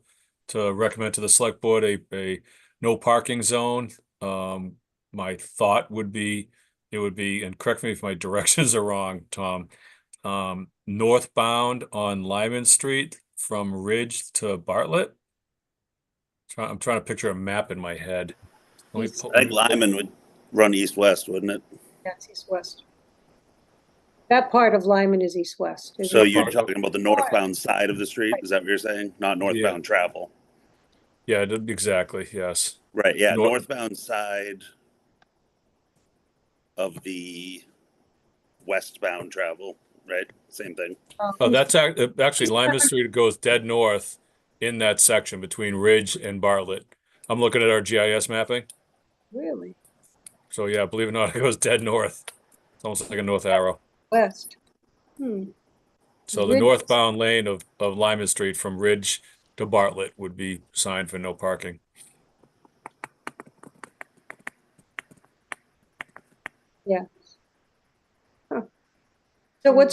recommend to the select board a no parking zone. My thought would be, it would be, and correct me if my directions are wrong, Tom, northbound on Lyman Street from Ridge to Bartlett. I'm trying to picture a map in my head. I think Lyman would run east-west, wouldn't it? That's east-west. That part of Lyman is east-west. isn't So it? you're talking about the northbound side of the street? Is that what you're saying? Not northbound travel? Yeah, exactly, yes. Right, yeah, Nor- northbound side of the westbound travel, right? Same thing. Oh, that's actually Lyman Street goes dead north in that section between Ridge and Bartlett. I'm looking at our GIS mapping. Really? So yeah, believe it or not, it goes dead north. It's almost like a north arrow. West. Hmm. So the Ridge- northbound lane of Lyman Street from Ridge to Bartlett would be signed for no parking. Yeah. Huh. So what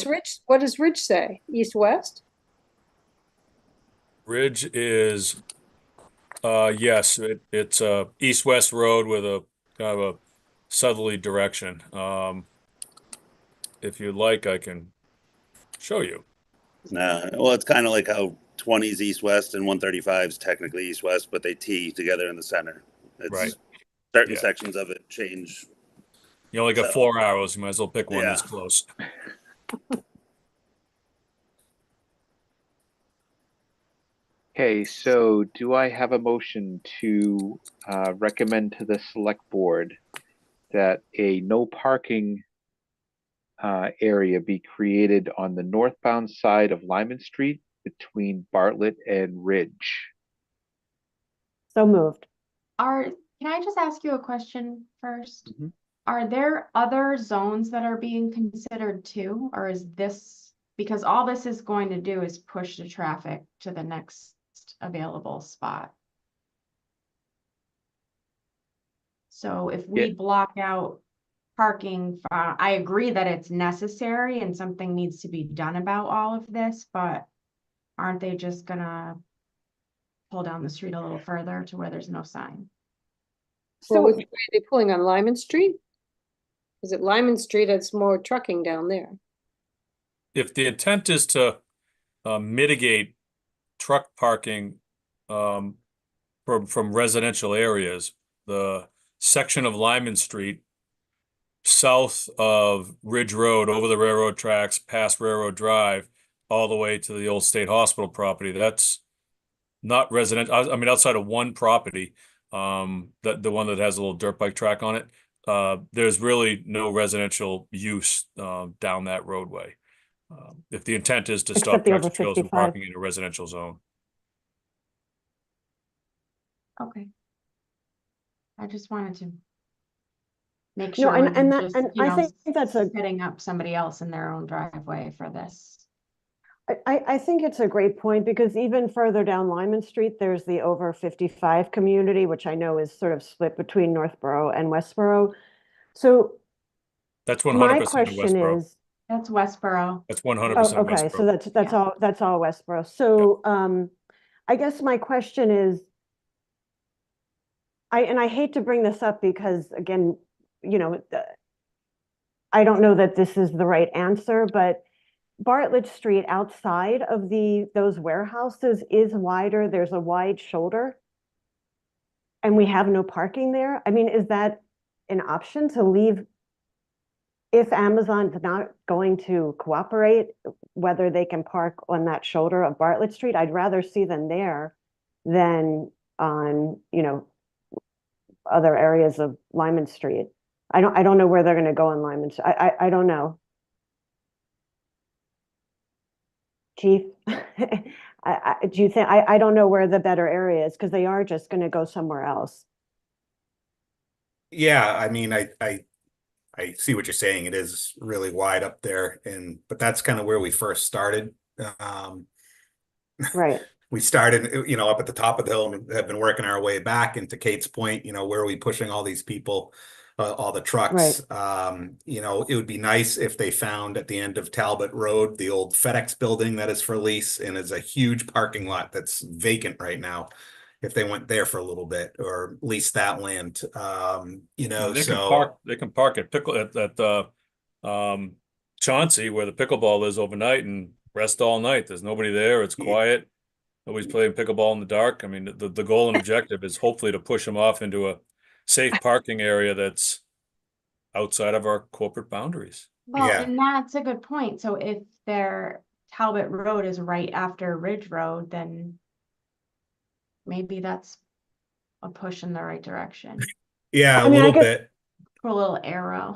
does Ridge say? East-west? Ridge is, yes, it's a east-west road with a kind of a southerly direction. If you'd like, I can show you. Nah, well, it's kind of like how 20 is east-west and 135 is technically east-west, but they tee together in the center. It's Right. certain Yeah. sections of it change. You only got So- 4 arrows. You might as well pick one Yeah. that's close. Okay, so do I have a motion to recommend to the select board that a no parking area be created on the northbound side of Lyman Street between Bartlett and Ridge? So moved. Can I just ask you a question first? Mhm. Are there other zones that are being considered too, or is this, because all this is going to do is push the traffic to the next available spot? So if we Yeah. block out parking, I agree that it's necessary and something needs to be done about all of this, but aren't they just gonna pull down the street a little further to where there's no sign? Well, So which way are they pulling on Lyman Street? Is it Lyman Street? It's more trucking down there. If the intent is to mitigate truck parking from residential areas, the section of Lyman Street south of Ridge Road, over the railroad tracks, past Railroad Drive, all the way to the old State Hospital property, that's not resident. I mean, outside of one property, the one that has a little dirt bike track on it, there's really no residential use down that roadway. If the intent is to Except stop the over tractor trailers from 55. parking in a residential zone. Okay. I just wanted to make No, sure. and- we're and that- just, and you I know, think that's a- setting up somebody else in their own driveway for this. I think it's a great point because even further down Lyman Street, there's the over 55 community, which I know is sort of split between Northborough and Westborough. So That's my 100% question Westboro. is, That's Westboro. That's oh, 100% okay, so Westboro. that's all Westboro. So I guess my question is, I hate to bring this up because again, you know, I don't know that this is the right answer, but Bartlett Street outside of those warehouses is wider. There's a wide shoulder. And we have no parking there. I mean, is that an option to leave? If Amazon's not going to cooperate, whether they can park on that shoulder of Bartlett Street, I'd rather see them there than on, you know, other areas of Lyman Street. I don't know where they're going to go on Lyman. I don't know. Chief, do you think, I don't know where the better area is because they are just going to go somewhere else. Yeah, I mean, I see what you're saying. It is really wide up there, but that's kind of where we first started. Right. We started, you know, up at the top of the hill and have been working our way back. And to Kate's point, you know, where are we pushing all these people, all the trucks? You know, it would be nice if they found at the end of Talbot Road, the old FedEx building that is for lease and is a huge parking lot that's vacant right now. If they went there for a little bit or lease that land, you know, They can park at Chauncey where the pickleball is overnight and rest all night. There's nobody there. It's quiet. Nobody's playing pickleball in the dark. I mean, the goal and objective is hopefully to push them off into a safe parking area that's outside of our corporate boundaries. Well, Yeah. and that's a good point. So if their Talbot Road is right after Ridge Road, then maybe that's a push in the right direction. Yeah, I a mean, I little guess- bit. For a little arrow.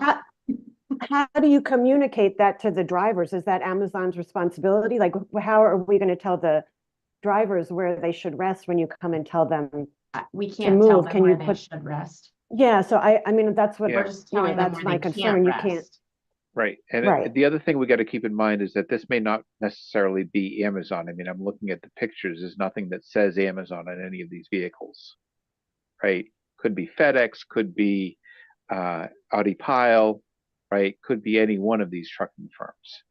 How do you communicate that to the drivers? Is that Amazon's responsibility? Like, how are we going to tell the drivers where they should rest when you come and tell them? We can't tell move, them can where you they put- should rest. Yeah, so I mean, that's what, Yeah. We're just you know, telling them that's where my they concern. You can't can't, rest. Right. And Right. the other thing we got to keep in mind is that this may not necessarily be Amazon. I mean, I'm looking at the pictures. There's nothing that says Amazon on any of these vehicles. Right. Could be FedEx, could be Audi Pile, right? Could be any one of these trucking firms.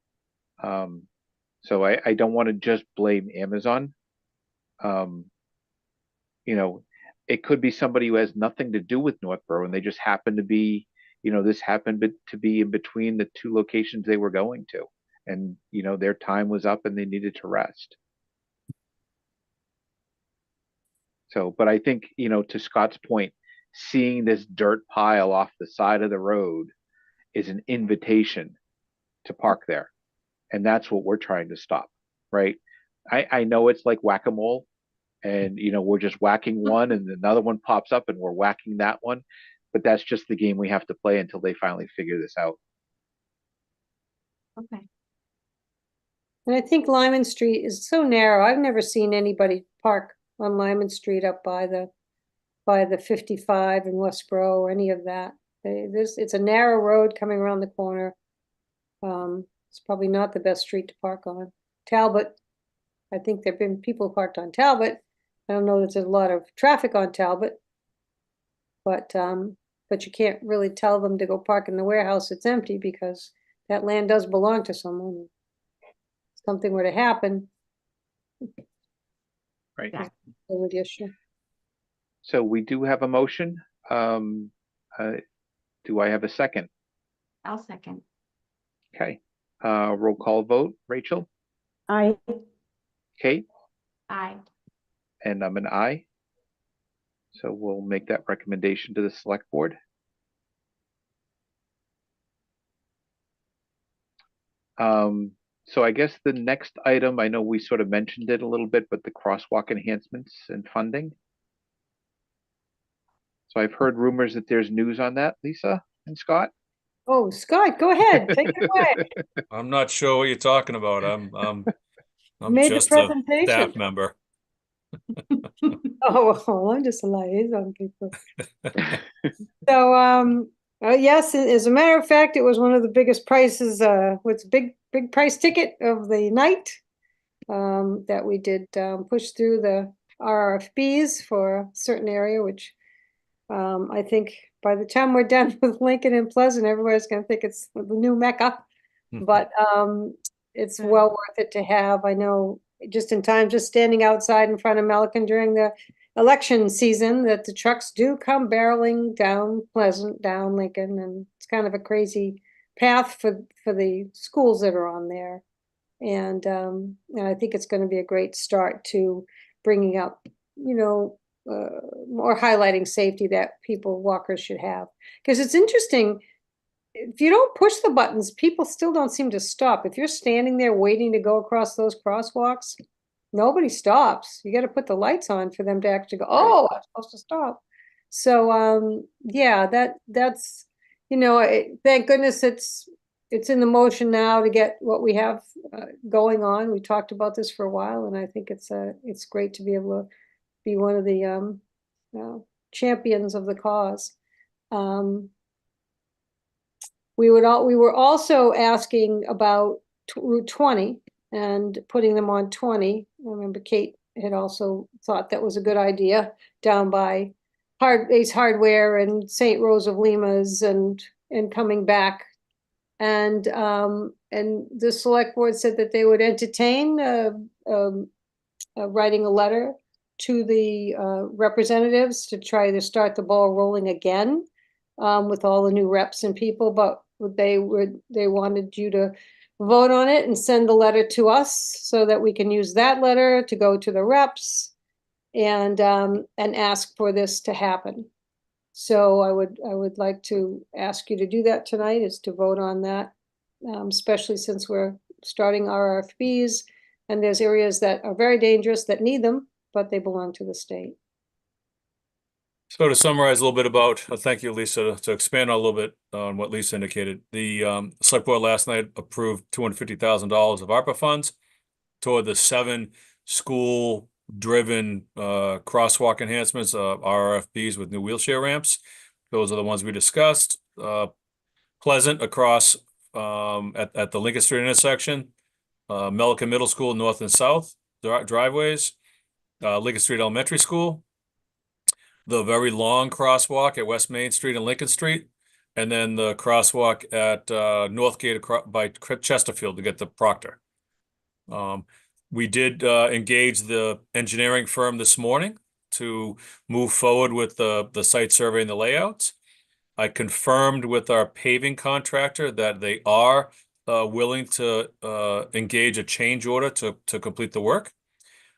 So I don't want to just blame Amazon. You know, it could be somebody who has nothing to do with Northborough and they just happen to be, you know, this happened to be in between the two locations they were going to. And, you know, their time was up and they needed to rest. So, but I think, you know, to Scott's point, seeing this dirt pile off the side of the road is an invitation to park there. And that's what we're trying to stop, right? I know it's like whack-a-mole and, you know, we're just whacking one and another one pops up and we're whacking that one. But that's just the game we have to play until they finally figure this out. Okay. And I think Lyman Street is so narrow. I've never seen anybody park on Lyman Street up by the 55 in Westboro or any of that. It's a narrow road coming around the corner. It's probably not the best street to park on. Talbot, I think there've been people parked on Talbot. I don't know that there's a lot of traffic on Talbot. But you can't really tell them to go park in the warehouse. It's empty because that land does belong to someone. If something were to happen, Right. Yeah. it would issue. So we do have a motion. Do I have a second? I'll second. Okay. Roll call vote. Rachel, Kate, Aye. and I'm an aye. So we'll make that recommendation to the select board. So I guess the next item, I know we sort of mentioned it a little bit, but the crosswalk enhancements and funding. So I've heard rumors that there's news on that, Lisa and Scott. Oh, Scott, go ahead, take it away. I'm not sure what you're talking about. I'm Made the just a presentation. staff member. Oh, well, I'm just a liaison people. So, yes, as a matter of fact, it was one of the biggest prices, what's big price ticket of the night. That we did push through the RFPs for a certain area, which I think by the time we're done with Lincoln and Pleasant, everybody's going to think it's the new Mecca. But it's well worth it to have. I know just in time, just standing outside in front of Melican during the election season, that the trucks do come barreling down Pleasant, down Lincoln, and it's kind of a crazy path for the schools that are on there. And I think it's going to be a great start to bringing up, you know, more highlighting safety that walkers should have. Because it's interesting, if you don't push the buttons, people still don't seem to stop. If you're standing there waiting to go across those crosswalks, nobody stops. You got to put the lights on for them to actually go, oh, I'm supposed to stop. So yeah, that's, you know, thank goodness it's in the motion now to get what we have going on. We talked about this for a while, and I think it's great to be able to be one of the champions of the cause. We were also asking about Route 20 and putting them on 20. I remember Kate had also thought that was a good idea down by Ace Hardware and St. Rose of Lima's and coming back. And the select board said that they would entertain writing a letter to the representatives to try to start the ball rolling again with all the new reps and people, but they wanted you to vote on it and send the letter to us so that we can use that letter to go to the reps and ask for this to happen. So I would like to ask you to do that tonight, is to vote on that especially since we're starting RFPs, and there's areas that are very dangerous that need them, but they belong to the state. So to summarize a little bit about, thank you, Lisa, to expand on a little bit on what Lisa indicated. The select board last night approved $250,000 of ARPA funds toward the 7 school-driven crosswalk enhancements, RRFBs with new wheelchair ramps. Those are the ones we discussed. Pleasant across at the Lincoln Street intersection, Millikan Middle School north and south driveways, Lincoln Street Elementary School, the very long crosswalk at West Main Street and Lincoln Street, and then the crosswalk at Northgate by Chesterfield to get to Proctor. We did engage the engineering firm this morning to move forward with the site survey and the layouts. I confirmed with our paving contractor that they are willing to engage a change order to complete the work.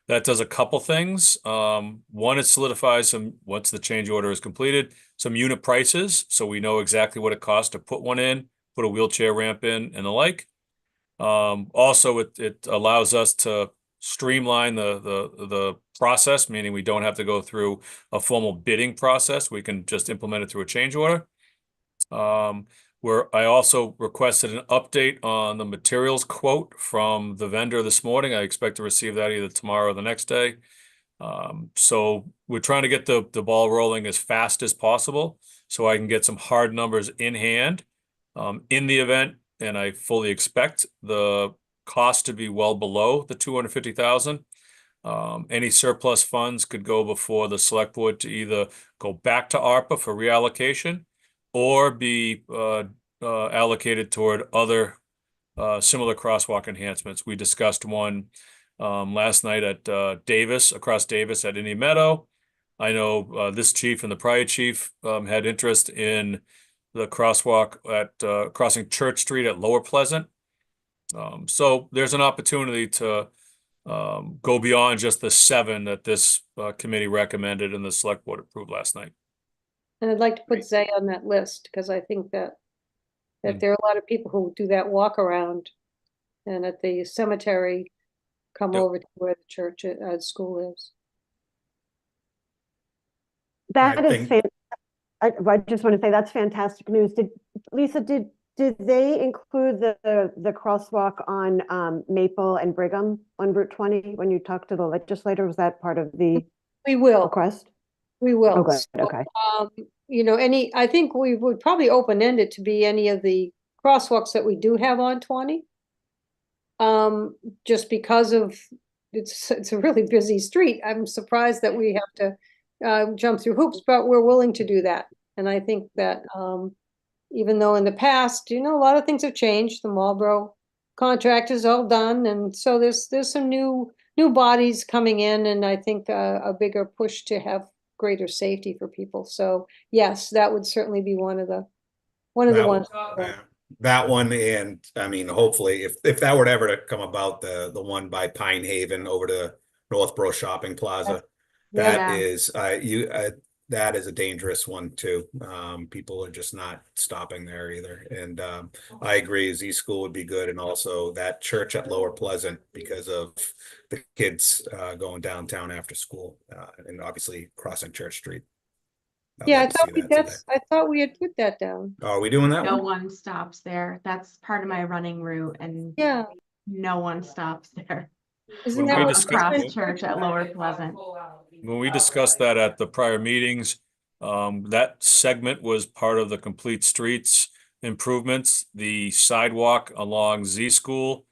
That does a couple things. One, it solidifies once the change order is completed, some unit prices, so we know exactly what it costs to put one in, put a wheelchair ramp in, and the like. Also, it allows us to streamline the process, meaning we don't have to go through a formal bidding process. We can just implement it through a change order. Where I also requested an update on the materials quote from the vendor this morning. I expect to receive that either tomorrow or the next day. So we're trying to get the ball rolling as fast as possible so I can get some hard numbers in hand. In the event, and I fully expect the cost to be well below the $250,000. Any surplus funds could go before the select board to either go back to ARPA for reallocation or be allocated toward other similar crosswalk enhancements. We discussed one last night at Davis, across Davis at Indian Meadow. I know this chief and the prior chief had interest in the crosswalk at crossing Church Street at Lower Pleasant. So there's an opportunity to go beyond just the 7 that this committee recommended and the select board approved last night. And I'd like to put Zay on that list, because I think that there are a lot of people who do that walk around and at the cemetery come Yep. over to where the church school is. That is think- I just want to say that's fantastic news. Lisa, did they include the crosswalk on Maple and Brigham on Route 20 when you talked to the legislator? Was that part of the We will. request? We will. Oh, good. So, Okay. I think we would probably open-end it to be any of the crosswalks that we do have on 20. Just because of, it's a really busy street. I'm surprised that we have to jump through hoops, but we're willing to do that. And I think that even though in the past, a lot of things have changed, the Marlboro contract is all done. And so there's some new bodies coming in, and I think a bigger push to have greater safety for people. So yes, that would certainly be one of the ones. That one, and I mean, hopefully, if that were ever to come about, the one by Pine Haven over to Northborough Shopping Plaza, that is that is a dangerous one too. People are just not stopping there either, and I agree. Z School would be good, and also that church at Lower Pleasant because of the kids going downtown after school, and obviously crossing Church Street. Yeah, I thought we had put that down. Oh, are we doing that No one? one stops there. That's part of my running route, and Yeah. no one stops there. Isn't When that we what discussed happened? Across Church at Lower Pleasant. When we discussed that at the prior meetings, that segment was part of the Complete Streets improvements. The sidewalk along Z School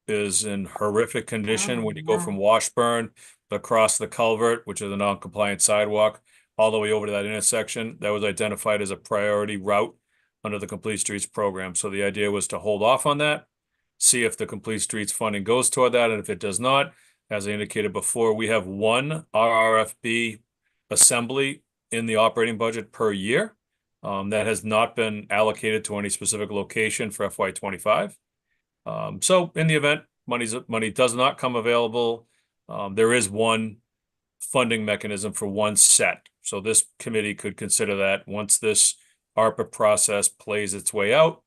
is in horrific condition when you go from Washburn across the culvert, which is a non-compliant sidewalk, all the way over to that intersection. That was identified as a priority route under the Complete Streets program. So the idea was to hold off on that, see if the Complete Streets funding goes toward that, and if it does not, as I indicated before, we have one RRFB assembly in the operating budget per year that has not been allocated to any specific location for FY25. So in the event money does not come available, there is one funding mechanism for one set. So this committee could consider that once this ARPA process plays its way out.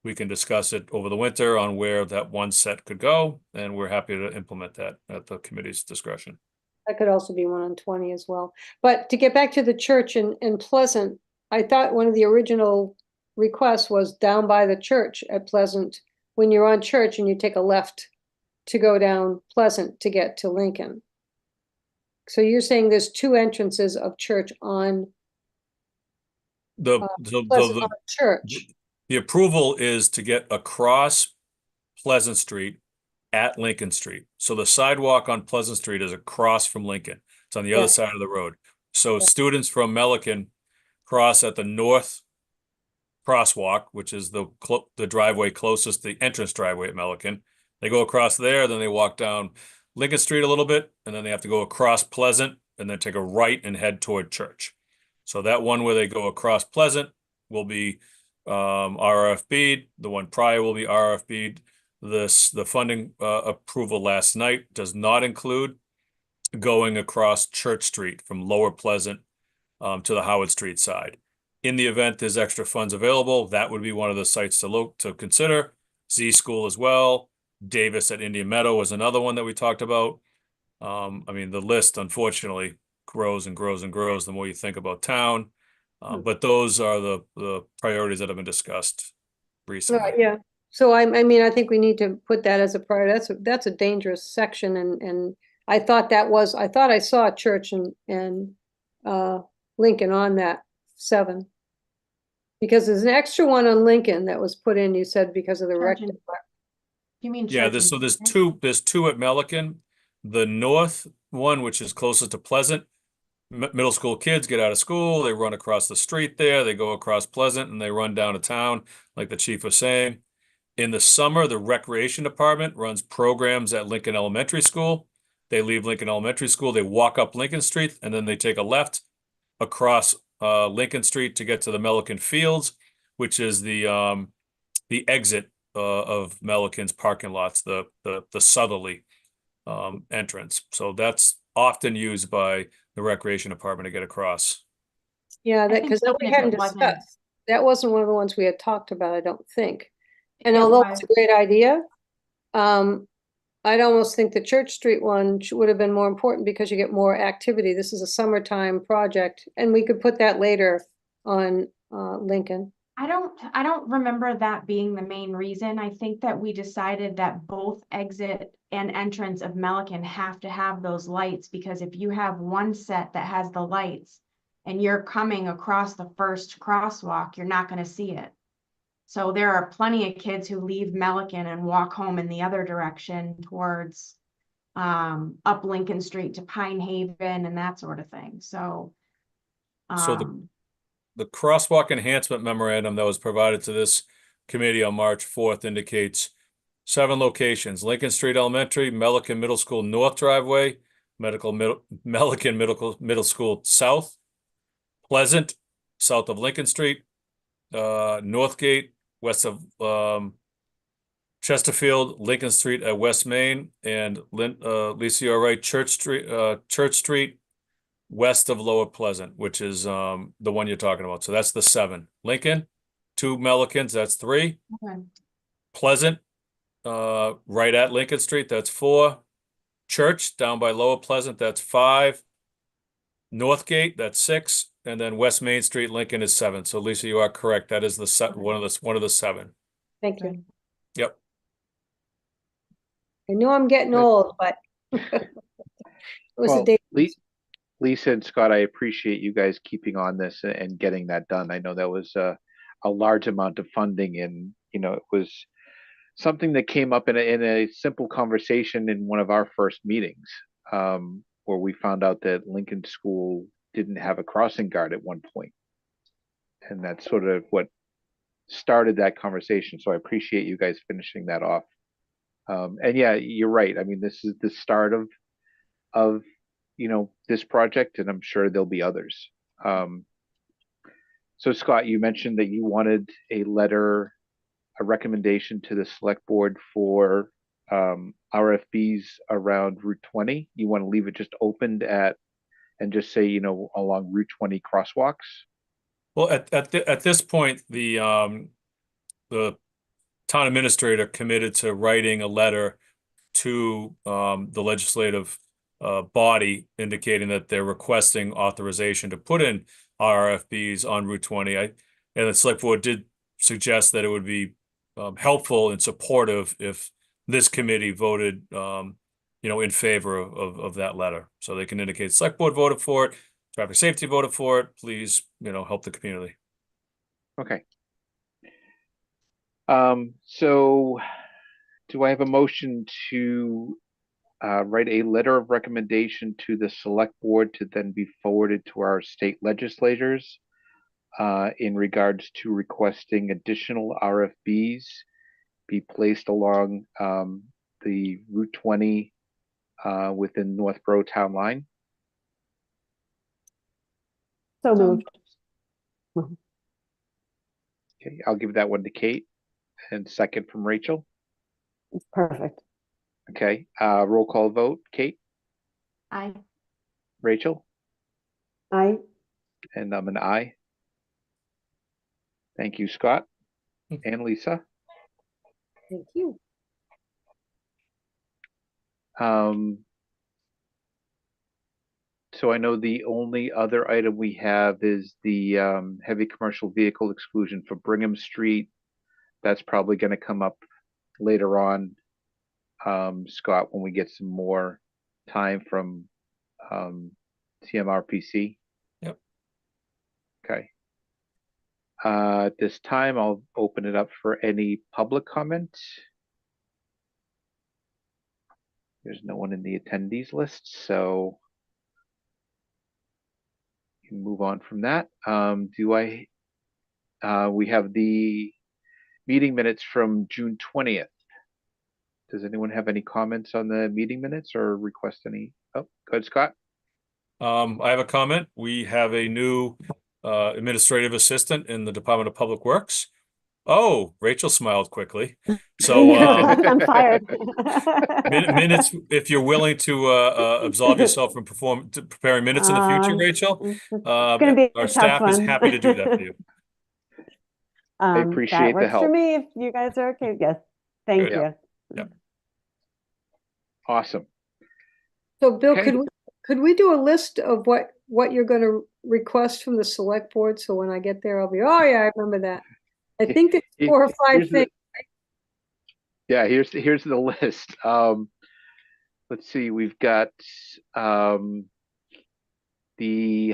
we can discuss it over the winter on where that one set could go, and we're happy to implement that at the committee's discretion. That could also be one on 20 as well. But to get back to the church in Pleasant, I thought one of the original requests was down by the church at Pleasant, when you're on Church and you take a left to go down Pleasant to get to Lincoln. So you're saying there's two entrances of Church on Pleasant on Church. The approval is to get across Pleasant Street at Lincoln Street. So the sidewalk on Pleasant Street is across from Lincoln. It's on the Yeah. other side of the road. So Yeah. students from Melican cross at the north crosswalk, which is the driveway closest, the entrance driveway at Melican. They go across there, then they walk down Lincoln Street a little bit, and then they have to go across Pleasant and then take a right and head toward Church. So that one where they go across Pleasant will be RFB'd. The one prior will be RFB'd. The funding approval last night does not include going across Church Street from Lower Pleasant to the Howard Street side. In the event there's extra funds available, that would be one of the sites to consider. Z School as well. Davis at Indian Meadow was another one that we talked about. I mean, the list unfortunately grows and grows and grows the more you think about town. But those are the priorities that have been discussed recently. Right, yeah. So I mean, I think we need to put that as a priority. That's a dangerous section, and I thought I saw a Church and Lincoln on that 7. Because there's an extra one on Lincoln that was put in, you said, because of the Church rec. and- You mean? Yeah, Church and- there's two at Melican. The north one, which is closest to Pleasant, middle school kids get out of school, they run across the street there, they go across Pleasant and they run down to town, like the chief was saying. In the summer, the recreation department runs programs at Lincoln Elementary School. They leave Lincoln Elementary School, they walk up Lincoln Street, and then they take a left across Lincoln Street to get to the Melican Fields, which is the exit of Melican's parking lots, the southerly entrance. So that's often used by the recreation department to get across. Yeah, that, think because that we even if it hadn't wasn't- discussed. That wasn't one of the ones we had talked about, I don't think. And It although it's a was. great idea, I'd almost think the Church Street one would have been more important because you get more activity. This is a summertime project, and we could put that later on Lincoln. I don't remember that being the main reason. I think that we decided that both exit and entrance of Melican have to have those lights, because if you have one set that has the lights and you're coming across the first crosswalk, you're not gonna see it. So there are plenty of kids who leave Melican and walk home in the other direction towards up Lincoln Street to Pine Haven and that sort of thing. So So the crosswalk enhancement memorandum that was provided to this committee on March 4th indicates 7 locations: Lincoln Street Elementary, Melican Middle School North Driveway, Melican Middle School South, Pleasant, south of Lincoln Street, Northgate, west of Chesterfield, Lincoln Street at West Main, and Lisa, you're right, Church Street, west of Lower Pleasant, which is the one you're talking about. So that's the 7. Lincoln, 2 Melicans, that's 3. okay. Pleasant, right at Lincoln Street, that's 4. Church down by Lower Pleasant, that's 5. Northgate, that's 6, and then West Main Street, Lincoln is 7. So Lisa, you are correct. That is the one of the 7. Thank you. Yep. I knew I'm getting old, but it was a Well, day. Lisa and Scott, I appreciate you guys keeping on this and getting that done. I know that was a large amount of funding, and it was something that came up in a simple conversation in one of our first meetings, where we found out that Lincoln School didn't have a crossing guard at one point. And that's sort of what started that conversation. So I appreciate you guys finishing that off. And yeah, you're right. I mean, this is the start of this project, and I'm sure there'll be others. So Scott, you mentioned that you wanted a recommendation to the select board for RFBs around Route 20. You want to leave it just opened and just say, along Route 20 crosswalks? Well, at this point, the town administrator committed to writing a letter to the legislative body indicating that they're requesting authorization to put in RFBs on Route 20. And the select board did suggest that it would be helpful and supportive if this committee voted, in favor of that letter. So they can indicate select board voted for it, traffic safety voted for it. Please, help the community. Okay. So do I have a motion to write a letter of recommendation to the select board to then be forwarded to our state legislators in regards to requesting additional RFBs be placed along the Route 20 within Northborough town line? So moved. Okay, I'll give that one to Kate, and second from Rachel. Perfect. Okay, roll call vote. Kate, Aye. Rachel, Aye. and I'm an aye. Thank you, Scott and Lisa. Thank you. So I know the only other item we have is the heavy commercial vehicle exclusion for Brigham Street. That's probably going to come up later on, Scott, when we get some more time from CMRPC. Yep. Okay. At this time, I'll open it up for any public comment. There's no one in the attendees list, so you can move on from that. We have the meeting minutes from June 20th. Does anyone have any comments on the meeting minutes or request any? Oh, go ahead, Scott. I have a comment. We have a new administrative assistant in the Department of Public Works. Oh, Rachel smiled quickly. So I'm fired. minutes, if you're willing to absolve yourself from preparing minutes in the future, Rachel, It's gonna be a our tough staff is one. happy to do that for you. I appreciate that the works for help. me if you guys are okay. Yes, thank Good. you. Yep. Awesome. So Bill, Okay. could we do a list of what you're gonna request from the select board? So when I get there, I'll be, oh yeah, I remember that. I think it's 4 or 5 Here's the- things. Yeah, here's the list. Let's see, we've got the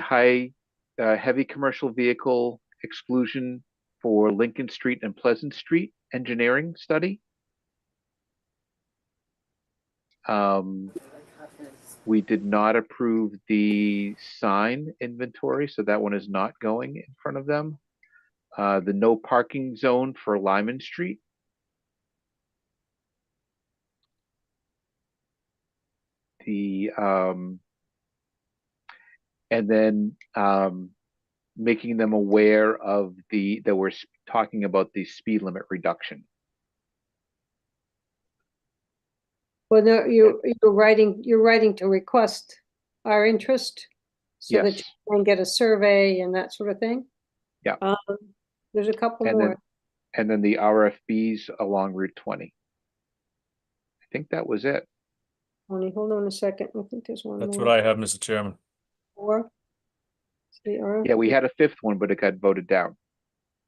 heavy commercial vehicle exclusion for Lincoln Street and Pleasant Street engineering study. We did not approve the sign inventory, so that one is not going in front of them. The no parking zone for Lyman Street. And then making them aware of that we're talking about the speed limit reduction. Well, no, you're writing to request our interest so that Yes. you can get a survey and that sort of thing. Yeah. There's a couple And more. then the RFBs along Route 20. I think that was it. Hold on a second. I think there's one That's more. what I have, Mr. Chairman. Four. See, Yeah, we had a fifth one, but it got voted down.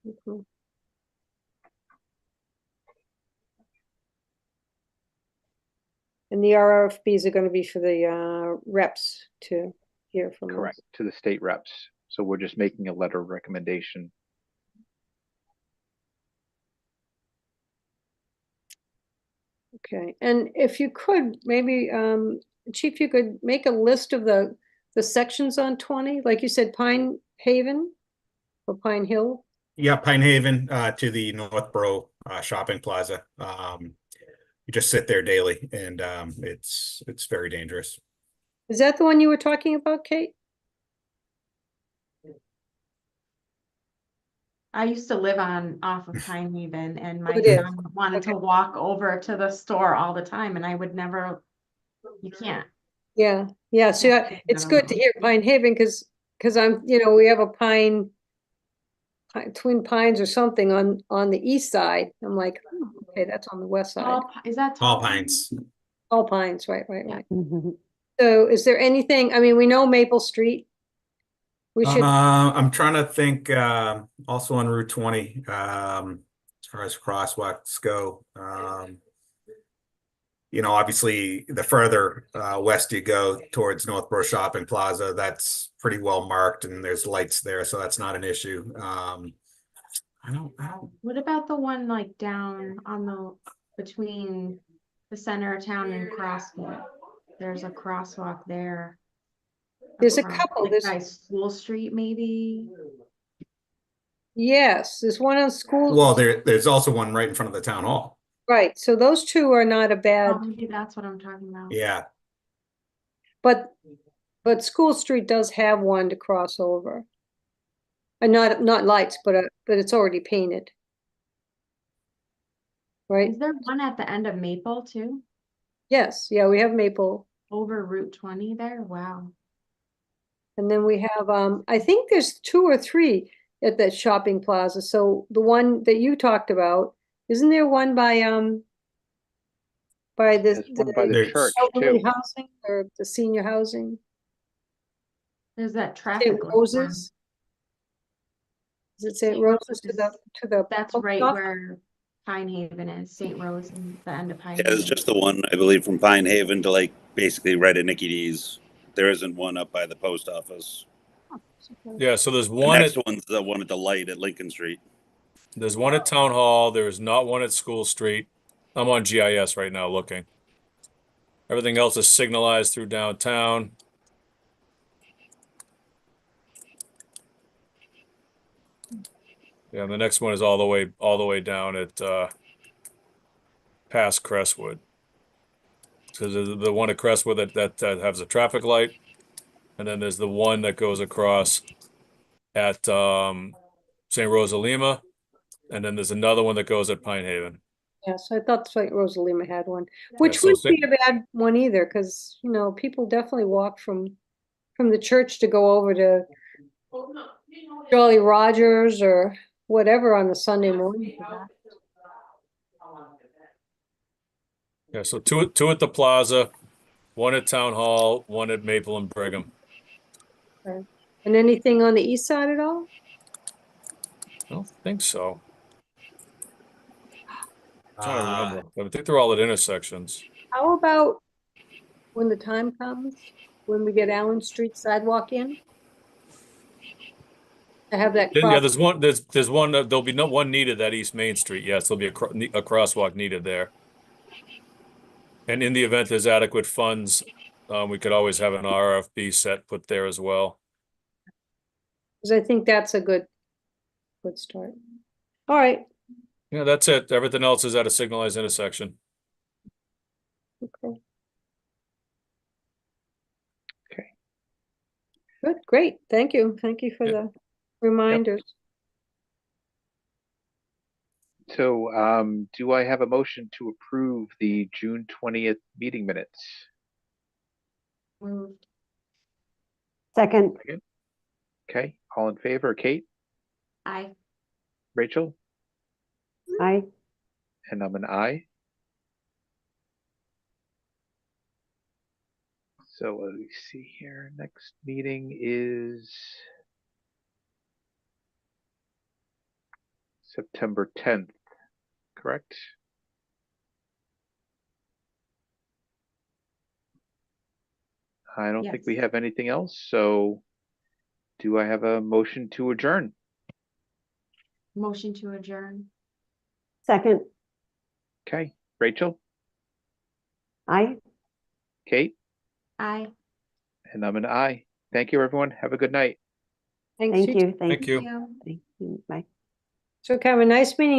okay. And the RFPs are going to be for the reps to hear from us. Correct, to the state reps. So we're just making a letter of recommendation. Okay, and if you could, maybe, Chief, you could make a list of the sections on 20, like you said, Pine Haven or Pine Hill. Yeah, Pine Haven to the Northborough shopping plaza. You just sit there daily, and it's very dangerous. Is that the one you were talking about, Kate? I used to live off of Pine Haven, and my it is. son wanted Okay. to walk over to the store all the time, and I would never, you can't. Yeah, yeah, so it's good to hear Pine Haven, because I'm, we have a Twin Pines or something on the east side. I'm like, Okay, that's on the west side. Is that Tall Tall Pines. All Pines, right. Mhm. So is there anything, I mean, we know Maple Street. We should, I'm trying to think, also on Route 20, as far as crosswalks go. Obviously the further west you go towards Northborough Shopping Plaza, that's pretty well marked and there's lights there, so that's not an issue. I don't. What about the one like down on the, between the center of town and Crosswalk? There's a crosswalk there. There's a across, couple, like there's- by School Street, maybe? yes, there's one on School. Well, there's also one right in front of the town hall. Right, so those two are not a bad, Oh, maybe that's what I'm talking about. Yeah, but School Street does have one to cross over. And not lights, but it's already painted. Right? Is there one at the end of Maple too? Yes, yeah, we have Maple. Over Route 20 there? Wow. And then we have, I think there's 2 or 3 at that shopping plaza. So the one that you talked about, isn't there one by There's one by the There's- church elderly too. housing or the senior housing? There's that St. traffic light one. Roses? Is it St. Roses to the That's post right office? where Pine Haven is, St. Rose and the end of Pine Yeah, Haven. it's just the one, I believe, from Pine Haven to like basically right at Nicky D's. There isn't one up by the post office. Yeah, so there's The one next at, one's the one at the light at Lincoln Street. there's one at Town Hall. There is not one at School Street. I'm on GIS right now looking. Everything else is signalized through downtown. Yeah, and the next one is all the way down at past Crestwood. So the one at Crestwood that has a traffic light, and then there's the one that goes across at St. Rosalima, and then there's another one that goes at Pine Haven. Yes, I thought St. Rosalima had one, which so wouldn't be a bad one either, because, people definitely walk from the church to go over to Jolly Rogers or whatever on the Sunday morning. for that. Yeah, so two at the plaza, one at Town Hall, one at Maple and Brigham. And anything on the east side at all? I don't think so. I'm trying to remember. I think they're all at intersections. How about when the time comes, when we get Allen Street sidewalk in? To have that Yeah, cross, there's one. There's one. There'll be no one needed at East Main Street. Yes, there'll be a crosswalk needed there. And in the event there's adequate funds, we could always have an RFB set put there as well. because I think that's a good start. All right, Yeah, that's it. Everything else is at a signalized intersection. okay. Okay. Good, great, thank you for Yep. the reminders. So, do I have a motion to approve the June 20th meeting minutes? Moved. Second, Okay, all in favor, Kate, Aye. Rachel, aye. and I'm an aye. So let me see here. Next meeting is September 10th, correct? I don't think we Yes. have anything else, so do I have a motion to adjourn? Motion to adjourn. Second, Okay, Rachel, aye. Kate, Aye. and I'm an aye. Thank you, everyone. Have a good night. Thanks. Thank you. Thank you. Thank you. Bye. So kind of a nice meeting